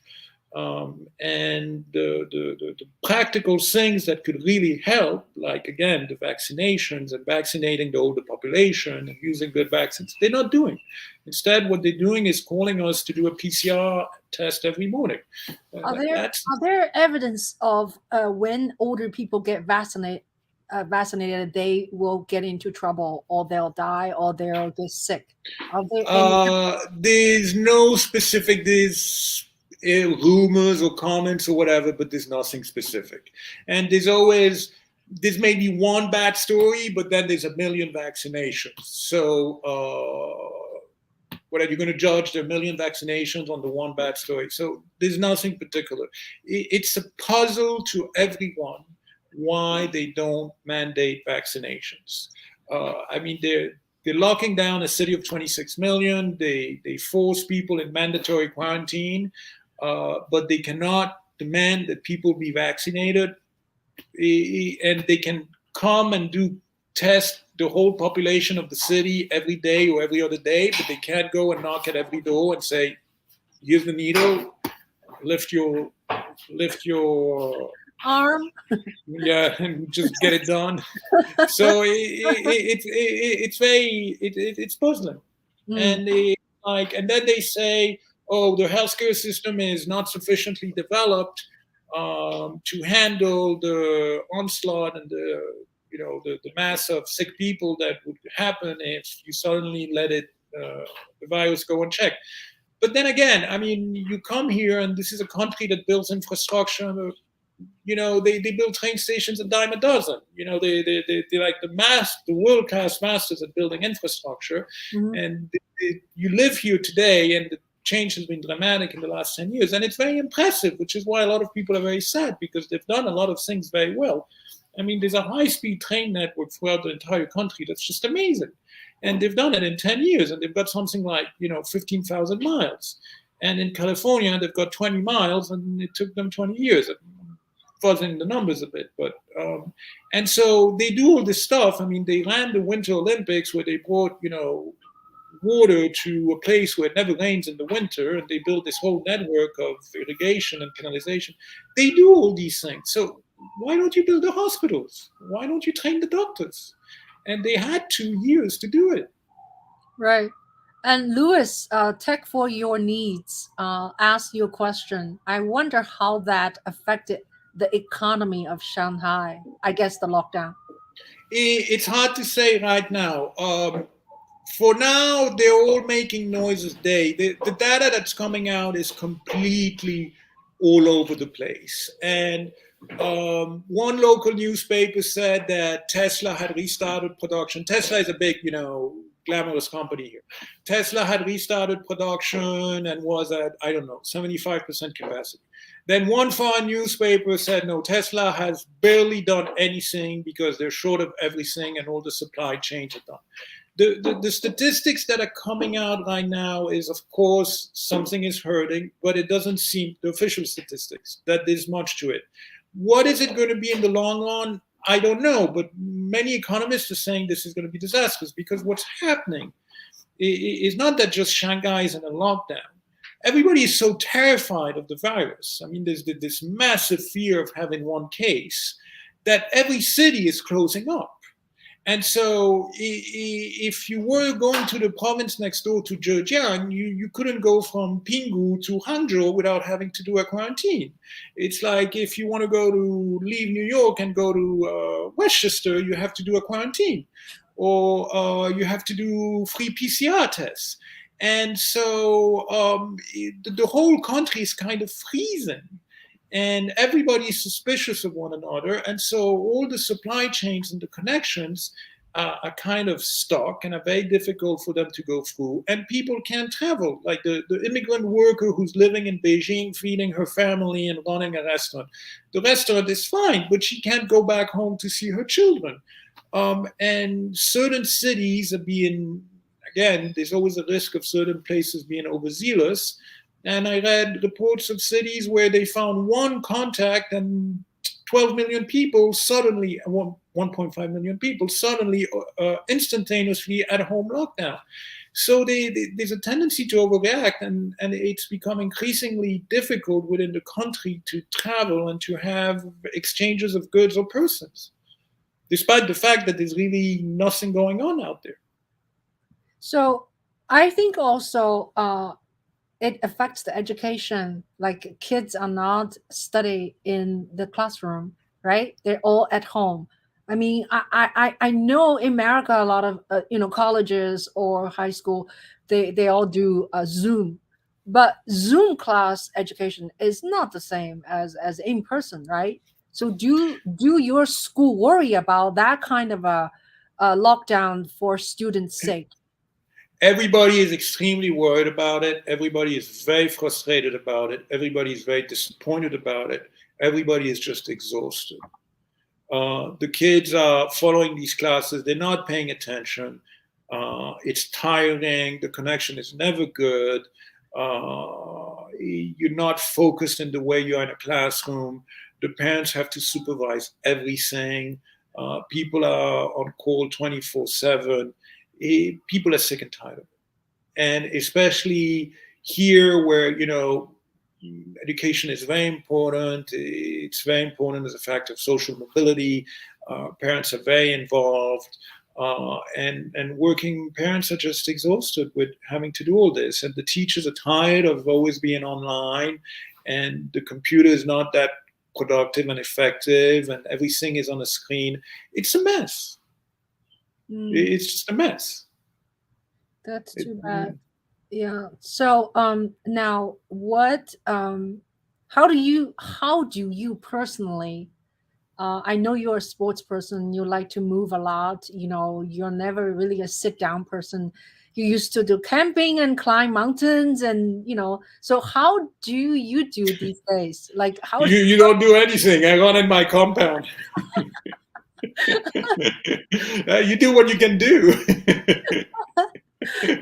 And the practical things that could really help, like again the vaccinations and vaccinating the older population and using good vaccines, they're not doing. Instead, what they're doing is calling us to do a PCR test every morning. Are there evidence of when older people get vaccinated, they will get into trouble, or they'll die, or they'll get sick? Are there any? There's no specific. There's rumors or comments or whatever, but there's nothing specific. And there's maybe one bad story, but then there's a million vaccinations. So what are you going to judge? There are a million vaccinations on the one bad story. So there's nothing particular. It's a puzzle to everyone why they don't mandate vaccinations. I mean, they're locking down a city of 26 million. They force people in mandatory quarantine, but they cannot demand that people be vaccinated. And they can come and do test the whole population of the city every day or every other day, but they can't go and knock at every door and say, "Here's the needle. Lift your Arm. yeah, and just get it done." So it's puzzling, and then they say, "Oh, the healthcare system is not sufficiently developed to handle the onslaught and the mass of sick people that would happen if you suddenly let the virus go unchecked." But then again, I mean, you come here, and this is a country that builds infrastructure. They build train stations a dime a dozen. They're like the world class masters at building infrastructure, and you live here today, and the change has been dramatic in the last 10 years, and it's very impressive, which is why a lot of people are very sad, because they've done a lot of things very well. I mean, there's a high-speed train network throughout the entire country that's just amazing, and they've done it in 10 years, and they've got something like 15,000 miles. And in California, they've got 20 miles, and it took them 20 years. Fuzzing the numbers a bit, but and so they do all this stuff. I mean, they ran the Winter Olympics where they brought water to a place where it never rains in the winter, and they built this whole network of irrigation and canalization. They do all these things. So why don't you build the hospitals? Why don't you train the doctors? And they had 2 years to do it. Right. And Louis, Tech for Your Needs asked you a question. I wonder how that affected the economy of Shanghai. I guess the lockdown. It's hard to say right now. For now, they're all making noises. The data that's coming out is completely all over the place. And one local newspaper said that Tesla had restarted production. Tesla is a big, glamorous company here. Tesla had restarted production and was at, 75% capacity. Then one foreign newspaper said, no, Tesla has barely done anything because they're short of everything and all the supply chains are done. The statistics that are coming out right now is, of course, something is hurting, but it doesn't seem, the official statistics, that there's much to it. What is it going to be in the long run? I don't know, but many economists are saying this is going to be disastrous, because what's happening is not that just Shanghai is in a lockdown. Everybody is so terrified of the virus. I mean, there's this massive fear of having one case that every city is closing up. And so if you were going to the province next door to Zhejiang, you couldn't go from Pinggu to Hangzhou without having to do a quarantine. It's like if you want to leave New York and go to Westchester, you have to do a quarantine. Or you have to do free PCR tests. And so the whole country is kind of freezing. And everybody is suspicious of one another. And so all the supply chains and the connections are kind of stuck and are very difficult for them to go through. And people can't travel. Like the immigrant worker who's living in Beijing, feeding her family and running a restaurant. The restaurant is fine, but she can't go back home to see her children. And certain cities are being, again, there's always a risk of certain places being overzealous. And I read reports of cities where they found one contact and 12 million people suddenly, 1.5 million people suddenly, instantaneously at home lockdown. So there's a tendency to overreact, and it's become increasingly difficult within the country to travel and to have exchanges of goods or persons, despite the fact that there's really nothing going on out there. So I think also it affects the education. Like kids are not study in the classroom, right? They're all at home. I mean, I know in America a lot of colleges or high school, they all do Zoom, but Zoom class education is not the same as in person, right? So do your school worry about that kind of a lockdown for students' sake? Everybody is extremely worried about it. Everybody is very frustrated about it. Everybody is very disappointed about it. Everybody is just exhausted. The kids are following these classes. They're not paying attention. It's tiring. The connection is never good. You're not focused in the way you are in a classroom. The parents have to supervise everything. People are on call 24/7. People are sick and tired of it. And especially here where, education is very important. It's very important as a fact of social mobility. Parents are very involved. And working parents are just exhausted with having to do all this. And the teachers are tired of always being online. And the computer is not that productive and effective. And everything is on a screen. It's a mess. It's just a mess. That's too bad. Yeah. So now what how do you personally I know you're a sports person, you like to move a lot, you're never really a sit down person. You used to do camping and climb mountains and so how do you do these days? Like how You don't do anything. I run in my compound. You do what you can do.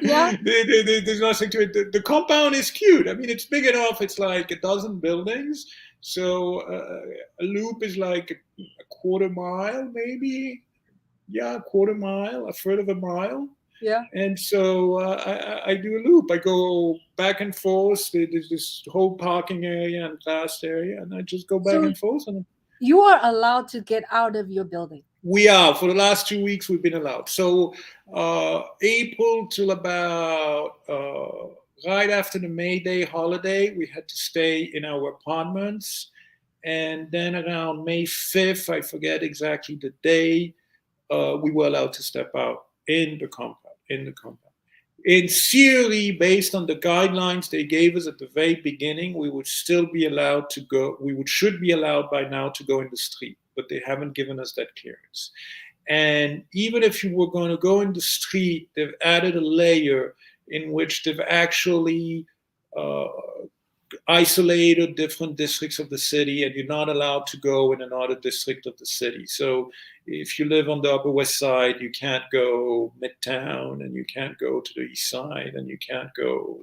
Yeah. There's nothing to it. The compound is cute. I mean, it's big enough. It's like a dozen buildings. So a loop is like a quarter mile, maybe. Yeah, a quarter mile, a third of a mile. Yeah. And so I do a loop. I go back and forth. There's this whole parking area and class area, and I just go back So and forth. And you are allowed to get out of your building. we are. For the last 2 weeks, we've been allowed. So April till about right after the May Day holiday, we had to stay in our apartments. And then around May 5th, I forget exactly the day, we were allowed to step out in the compound. In theory, based on the guidelines they gave us at the very beginning, we would still be allowed to go. Should be allowed by now to go in the street, but they haven't given us that clearance. And even if you were going to go in the street, they've added a layer in which they've actually isolated different districts of the city, and you're not allowed to go in another district of the city. So if you live on the Upper West Side, you can't go Midtown, and you can't go to the East Side, and you can't go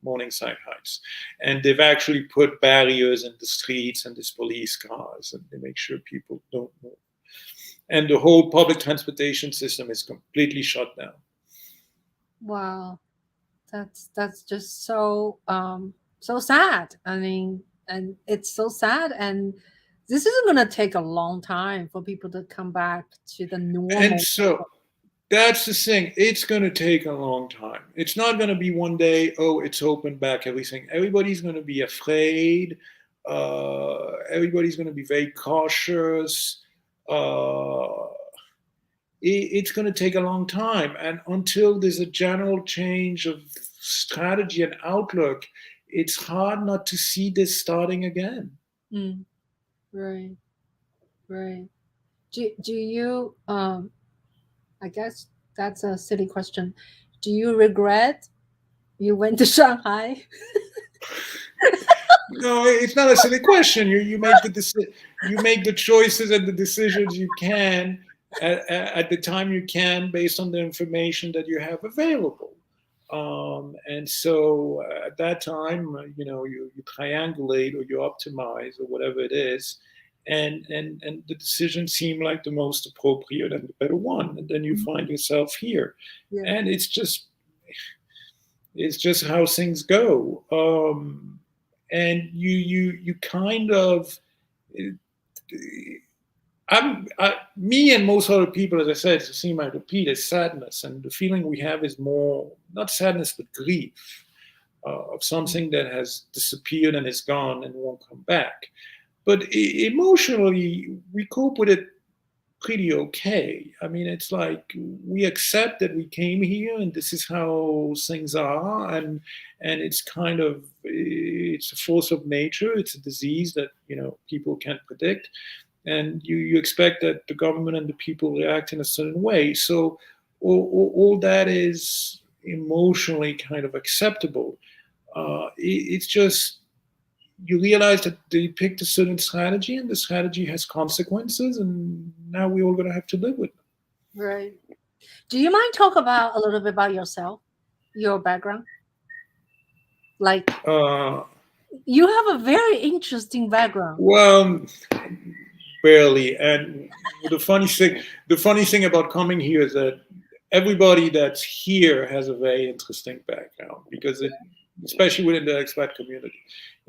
Morningside Heights. And they've actually put barriers in the streets and these police cars, and they make sure people don't move. And the whole public transportation system is completely shut down. Wow. That's just so so sad. I mean, and it's so sad, and this isn't going to take a long time for people to come back to the normal. And so that's the thing. It's going to take a long time. It's not going to be one day, oh, it's open back, everything. Everybody's going to be afraid. Everybody's going to be very cautious. It's going to take a long time. And until there's a general change of strategy and outlook, it's hard not to see this starting again. Right. Do you I guess that's a silly question. Do you regret you went to Shanghai? No, it's not a silly question. You make the choices and the decisions you can at the time you can, based on the information that you have available. And so at that time, you triangulate or you optimize or whatever it is, and the decision seemed like the most appropriate and the better one. And then you find yourself here, and it's just It's just how things go. And you kind of me and most other people, as I said, to see my repeat is sadness, and the feeling we have is more not sadness but grief of something that has disappeared and is gone and won't come back. But emotionally, we cope with it pretty okay. I mean, it's like we accept that we came here and this is how things are, and it's kind of it's a force of nature. It's a disease that people can't predict, and you expect that the government and the people react in a certain way. So all that is emotionally kind of acceptable. It's just you realize that they picked a certain strategy and the strategy has consequences, and now we're all going to have to live with them. Right. Do you mind talk about a little bit about yourself, your background? Like Uh, you have a very interesting background. well, barely. And the funny thing about coming here is that everybody that's here has a very interesting background because especially within the expat community,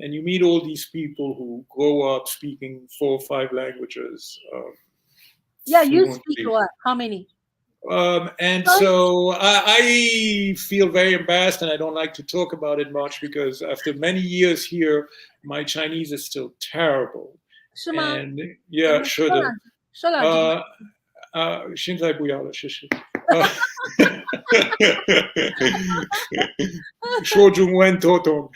and you meet all these people who grow up speaking 4 or 5 languages Yeah, you speak fluently. what? How many? And Sorry? so I feel very embarrassed, and I don't like to talk about it much because after many years here, my Chinese is still terrible. 是吗？And 怎 yeah, 么是的，说两句？呃现在不要了，谢谢。说中文头痛。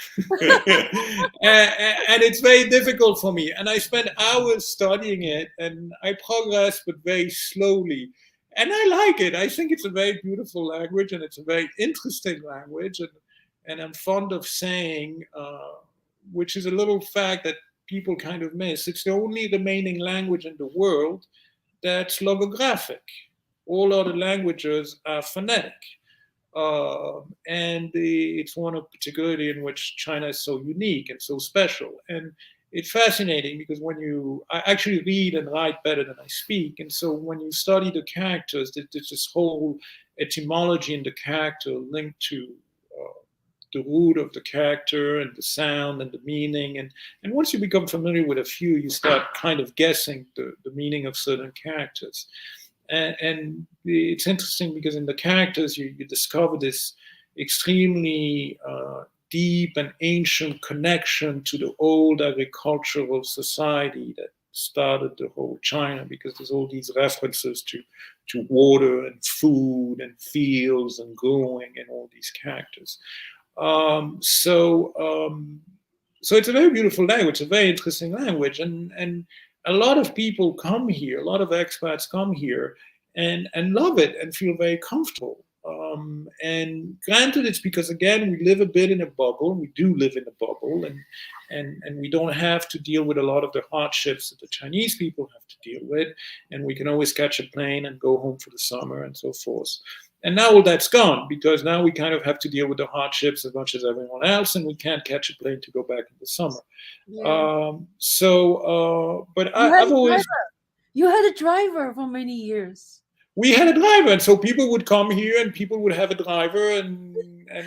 And it's very difficult for me. And I spend hours studying it, and I progress, but very slowly. And I like it. I think it's a very beautiful language, and it's a very interesting language. And I'm fond of saying, which is a little fact that people kind of miss, it's the only remaining language in the world that's logographic. All other languages are phonetic. And it's one of particularly in which China is so unique and so special. And it's fascinating because I actually read and write better than I speak. And so when you study the characters, there's this whole etymology in the character linked to the root of the character and the sound and the meaning. And once you become familiar with a few, you start kind of guessing the meaning of certain characters. And it's interesting because in the characters, you discover this extremely deep and ancient connection to the old agricultural society that started the whole China, because there's all these references to water and food and fields and growing and all these characters. So it's a very beautiful language, a very interesting language, and a lot of people come here, a lot of expats come here and love it and feel very comfortable. And granted, it's because again we live a bit in a bubble. We do live in a bubble, and we don't have to deal with a lot of the hardships that the Chinese people have to deal with, and we can always catch a plane and go home for the summer and so forth. And now all that's gone because now we kind of have to deal with the hardships as much as everyone else, and we can't catch a plane to go back in the summer. Yeah. But You had I've a always driver. You had a driver for many years. we had a driver, and so people would come here, and people would have a driver, and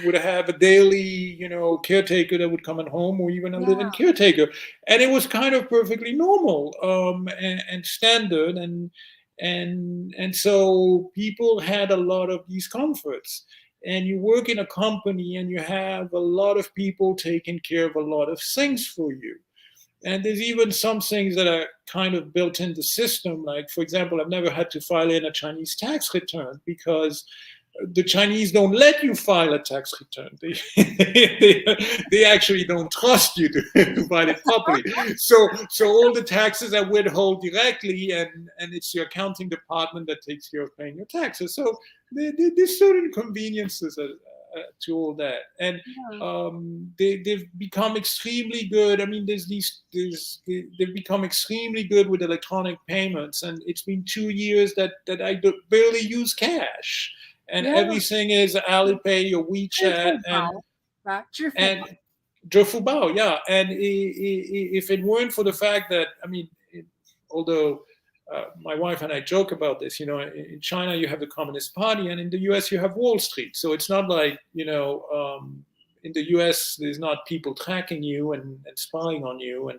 would have a daily, caretaker that would come at home, or even a Yeah. live-in caretaker, and it was kind of perfectly normal and standard, and so people had a lot of these comforts. And you work in a company, and you have a lot of people taking care of a lot of things for you. And there's even some things that are kind of built in the system. Like, for example, I've never had to file in a Chinese tax return because the Chinese don't let you file a tax return. They actually don't trust you to file it properly. So all the taxes are withheld directly, and it's your accounting department that takes care of paying your taxes. So there's certain conveniences to all that, and Yeah. they've become extremely good. I mean, they've become extremely good with electronic payments, and it's been 2 years that I barely use cash, and Yeah. everything is Alipay or WeChat 支付宝 right? 支付宝 and Zhefubao, yeah. And if it weren't for the fact that, I mean, although my wife and I joke about this. In China you have the Communist Party, and in the U.S. you have Wall Street. So it's not like in the U.S. there's not people tracking you and spying on you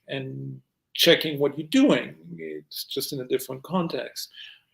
and checking what you're doing. It's just in a different context.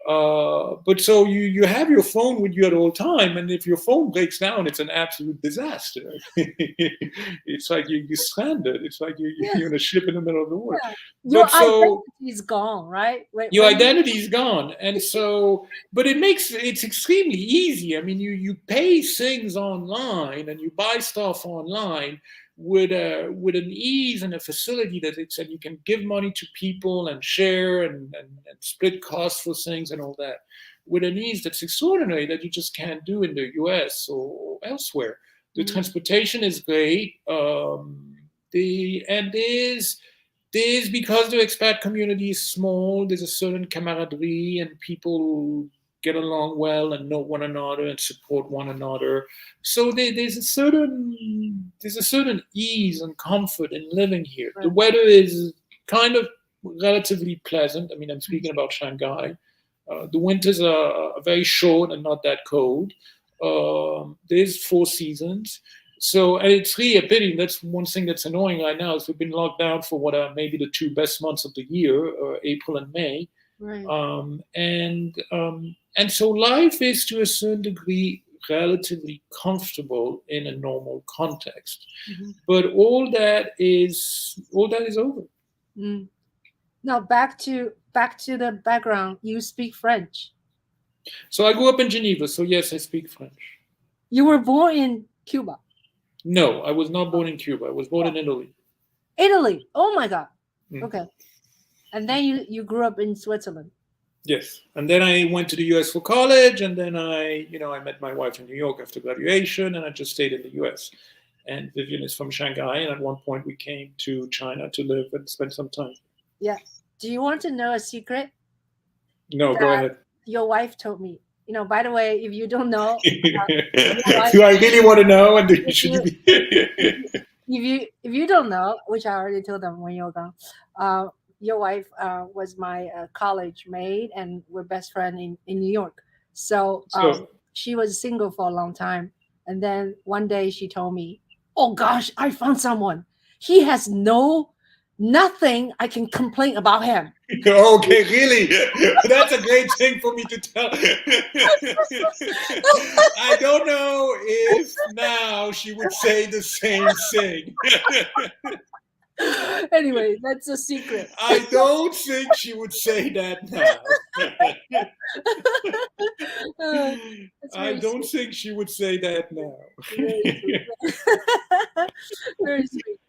But so you have your phone with you at all time, and if your phone breaks down, it's an absolute disaster. It's like you're stranded. It's like you're in a ship in the middle of the water. Yeah. Your But so identity is gone, right? your identity is gone, and so but it's extremely easy. I mean, you pay things online and you buy stuff online with an ease and a facility that it's, and you can give money to people and share and split costs for things and all that with an ease that's extraordinary that you just can't do in the US or elsewhere. The transportation is great. There's because the expat community is small, there's a certain camaraderie and people get along well and know one another and support one another. So there's a certain ease and comfort in living here. Right. The weather is kind of relatively pleasant. I mean, I'm speaking about Shanghai. The winters are very short and not that cold. There's 4 seasons. So, and it's really a pity. That's one thing that's annoying right now is we've been locked down for what are maybe the 2 best months of the year, April and May. Right. And so life is to a certain degree relatively comfortable in a normal context. But all that is over. Now back to the background. You speak French. So I grew up in Geneva. So yes, I speak French. You were born in Cuba. No, I was not born in Cuba. I was born in Italy. Italy. Oh my God. Okay. And then you grew up in Switzerland. Yes, and then I went to the U.S. for college, and then I met my wife in New York after graduation, and I just stayed in the U.S. And Vivian is from Shanghai, and at one point we came to China to live and spend some time. Yeah. Do you want to know a secret? No, go ahead. Your wife told me. By the way, if you don't know, do I really want to know? And if you don't know, which I already told them when you're gone, your wife was my college mate, and we're best friends in New York. So she was single for a long time, and then one day she told me, "Oh gosh, I found someone. He has nothing I can complain about him." Okay, really? That's a great thing for me to tell. I don't know if now she would say the same thing. Anyway, that's a secret. I don't think she would say that now. I don't think she would say that now. Very sweet.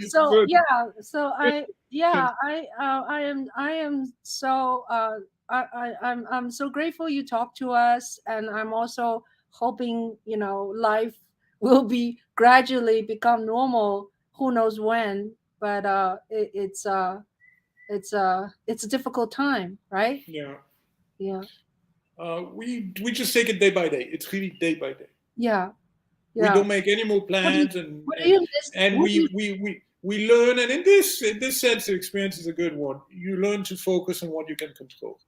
So I'm so grateful you talked to us, and I'm also hoping life will be gradually become normal. Who knows when? But it's a difficult time, right? Yeah. We just take it day by day. It's really day by day. Yeah. We don't make any more plans, and we learn. And in this sense, the experience is a good one. You learn to focus on what you can control.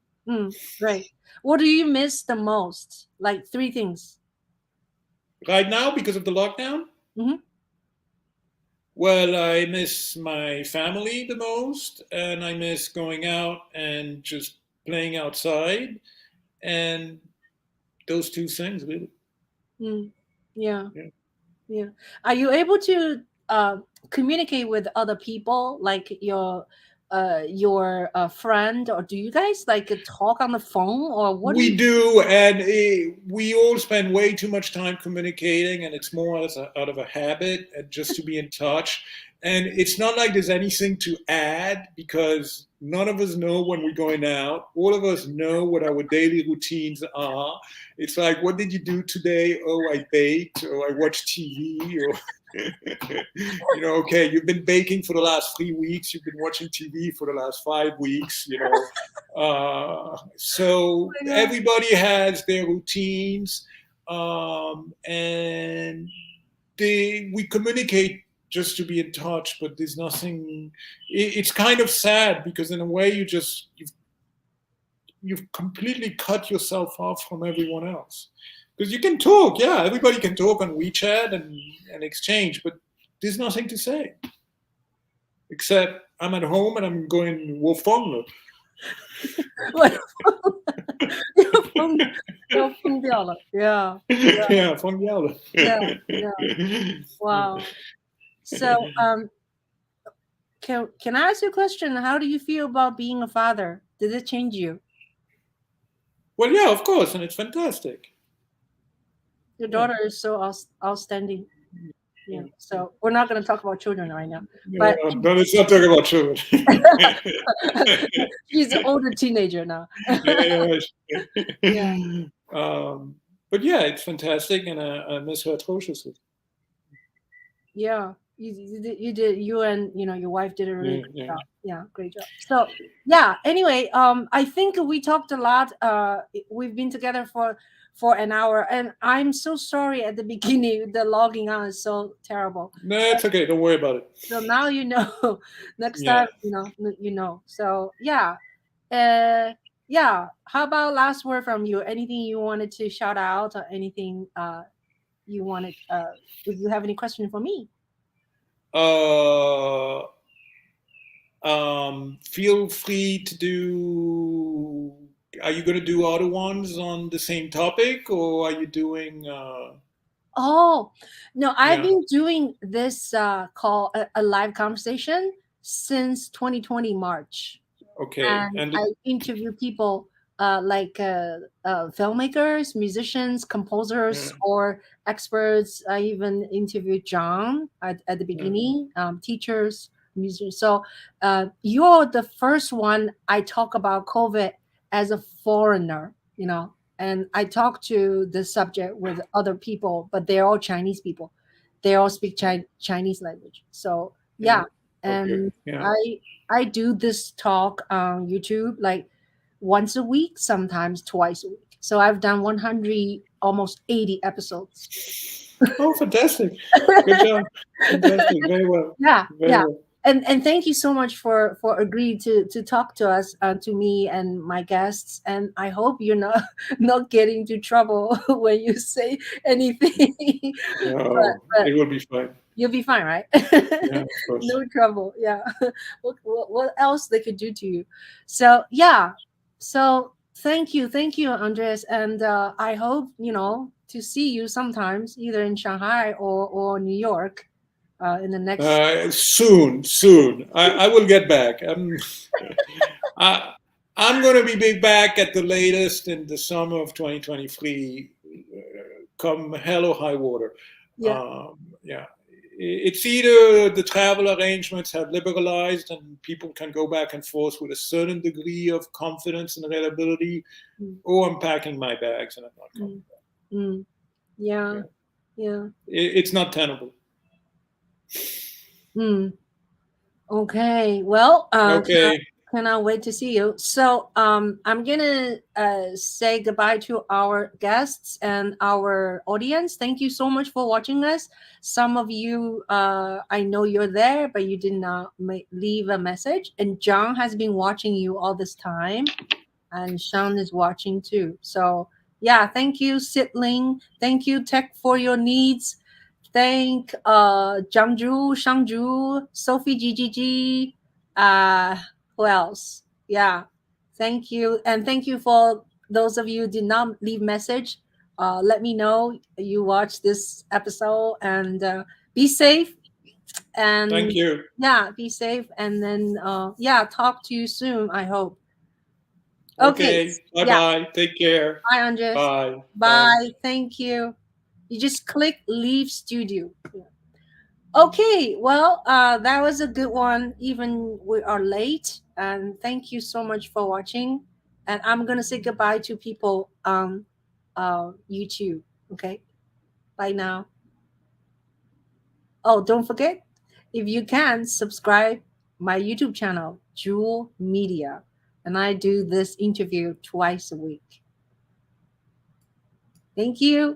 Right. What do you miss the most? Like 3 things. Right now, because of the lockdown. Well, I miss my family the most, and I miss going out and just playing outside, and those 2 things really. Yeah. Are you able to communicate with other people, like your friend, or do you guys like talk on the phone, or what? We do, and we all spend way too much time communicating, and it's more out of a habit, and just to be in touch. And it's not like there's anything to add, because none of us know when we're going out. All of us know what our daily routines are. It's like, what did you do today? Oh, I baked, or I watched TV, or okay, you've been baking for the last 3 weeks. You've been watching TV for the last 5 weeks. So everybody has their routines, and we communicate just to be in touch, but there's nothing. It's kind of sad, because in a way you've completely cut yourself off from everyone else. Because you can talk, yeah, everybody can talk on WeChat and exchange, but there's nothing to say except I'm at home and I'm going Wolfongler. 要疯掉了 yeah Yeah, 疯掉了. yeah yeah wow so can I ask you a question? How do you feel about being a father? Did it change you? Well, yeah, of course, and it's fantastic. Your Yeah. daughter is so outstanding. Yeah. So we're not going to talk about children right now, Yeah, but no, let's not talk about children. she's an older teenager now. Yeah. Yeah. But yeah, it's fantastic, and I miss her atrociously. Yeah. You and your wife did a really great Yeah. job. Yeah, great job. So yeah. Anyway, I think we talked a lot. We've been together for an hour, and I'm so sorry at the beginning. The logging on is so terrible. No, it's okay. Don't worry about it. So now you know. Next Yeah. time, you know. So yeah, yeah. How about last word from you? Anything you wanted to shout out, or anything you wanted? If you have any question for me? Uh, feel free to do. Are you going to do other ones on the same topic, or are you doing? Oh, no, I've Yeah. been doing this call a live conversation since 2020 March. Okay. And And I interview people like filmmakers, musicians, composers, yeah. or experts. I even interviewed John at the Yeah. beginning, teachers, musicians. So you're the first one I talk about COVID as a foreigner, and I talk to the subject with other people, but they're all Chinese people. They all speak Chinese language. So Yeah. yeah, Okay. and Yeah. I do this talk on YouTube like once a week, sometimes twice a week. So I've done 100, almost 80 episodes. Oh, fantastic! Good job. Fantastic. Very well. Yeah, Very yeah. well. And thank you so much for agreeing to talk to us, to me and my guests. And I hope you're not not getting into trouble when you say anything. No, But it will be fine. you'll be fine, right? Yeah, of course. No trouble. Yeah. What else they could do to you? So yeah. So thank you, Andres, and I hope to see you sometimes, either in Shanghai or New York, in the next. Soon, soon. I will get back. I, I'm going to be back at the latest in the summer of 2023, come hell or high water. Yeah. Yeah. It's either the travel arrangements have liberalized and people can go back and forth with a certain degree of confidence and reliability, Mm, or I'm packing my bags and I'm not coming mm, back. mm. Yeah. Yeah. Yeah. It's not tenable. Mm. Okay. Well, Okay. cannot wait to see you. So, I'm gonna say goodbye to our guests and our audience. Thank you so much for watching us. Some of you, I know you're there, but you did not leave a message. And John has been watching you all this time, and Sean is watching too. So, yeah, thank you, Sitling. Thank you, Tech, for your needs. Thank Jiangju, Shangju, Sophie GGG. Who else? Yeah. Thank you. And thank you for those of you who did not leave message. Let me know you watch this episode, and be safe. Thank And you. yeah, be safe. And then yeah, talk to you soon, I hope. Okay. Okay. Bye Yeah. bye. Take care. Bye, Andres. Bye. Bye. Bye. Thank you. You just click leave studio. Yeah. Okay, well, that was a good one. Even we are late, and thank you so much for watching. And I'm gonna say goodbye to people on YouTube. Okay, bye now. Oh, don't forget, if you can, subscribe my YouTube channel, Juhl Media, and I do this interview twice a week. Thank you.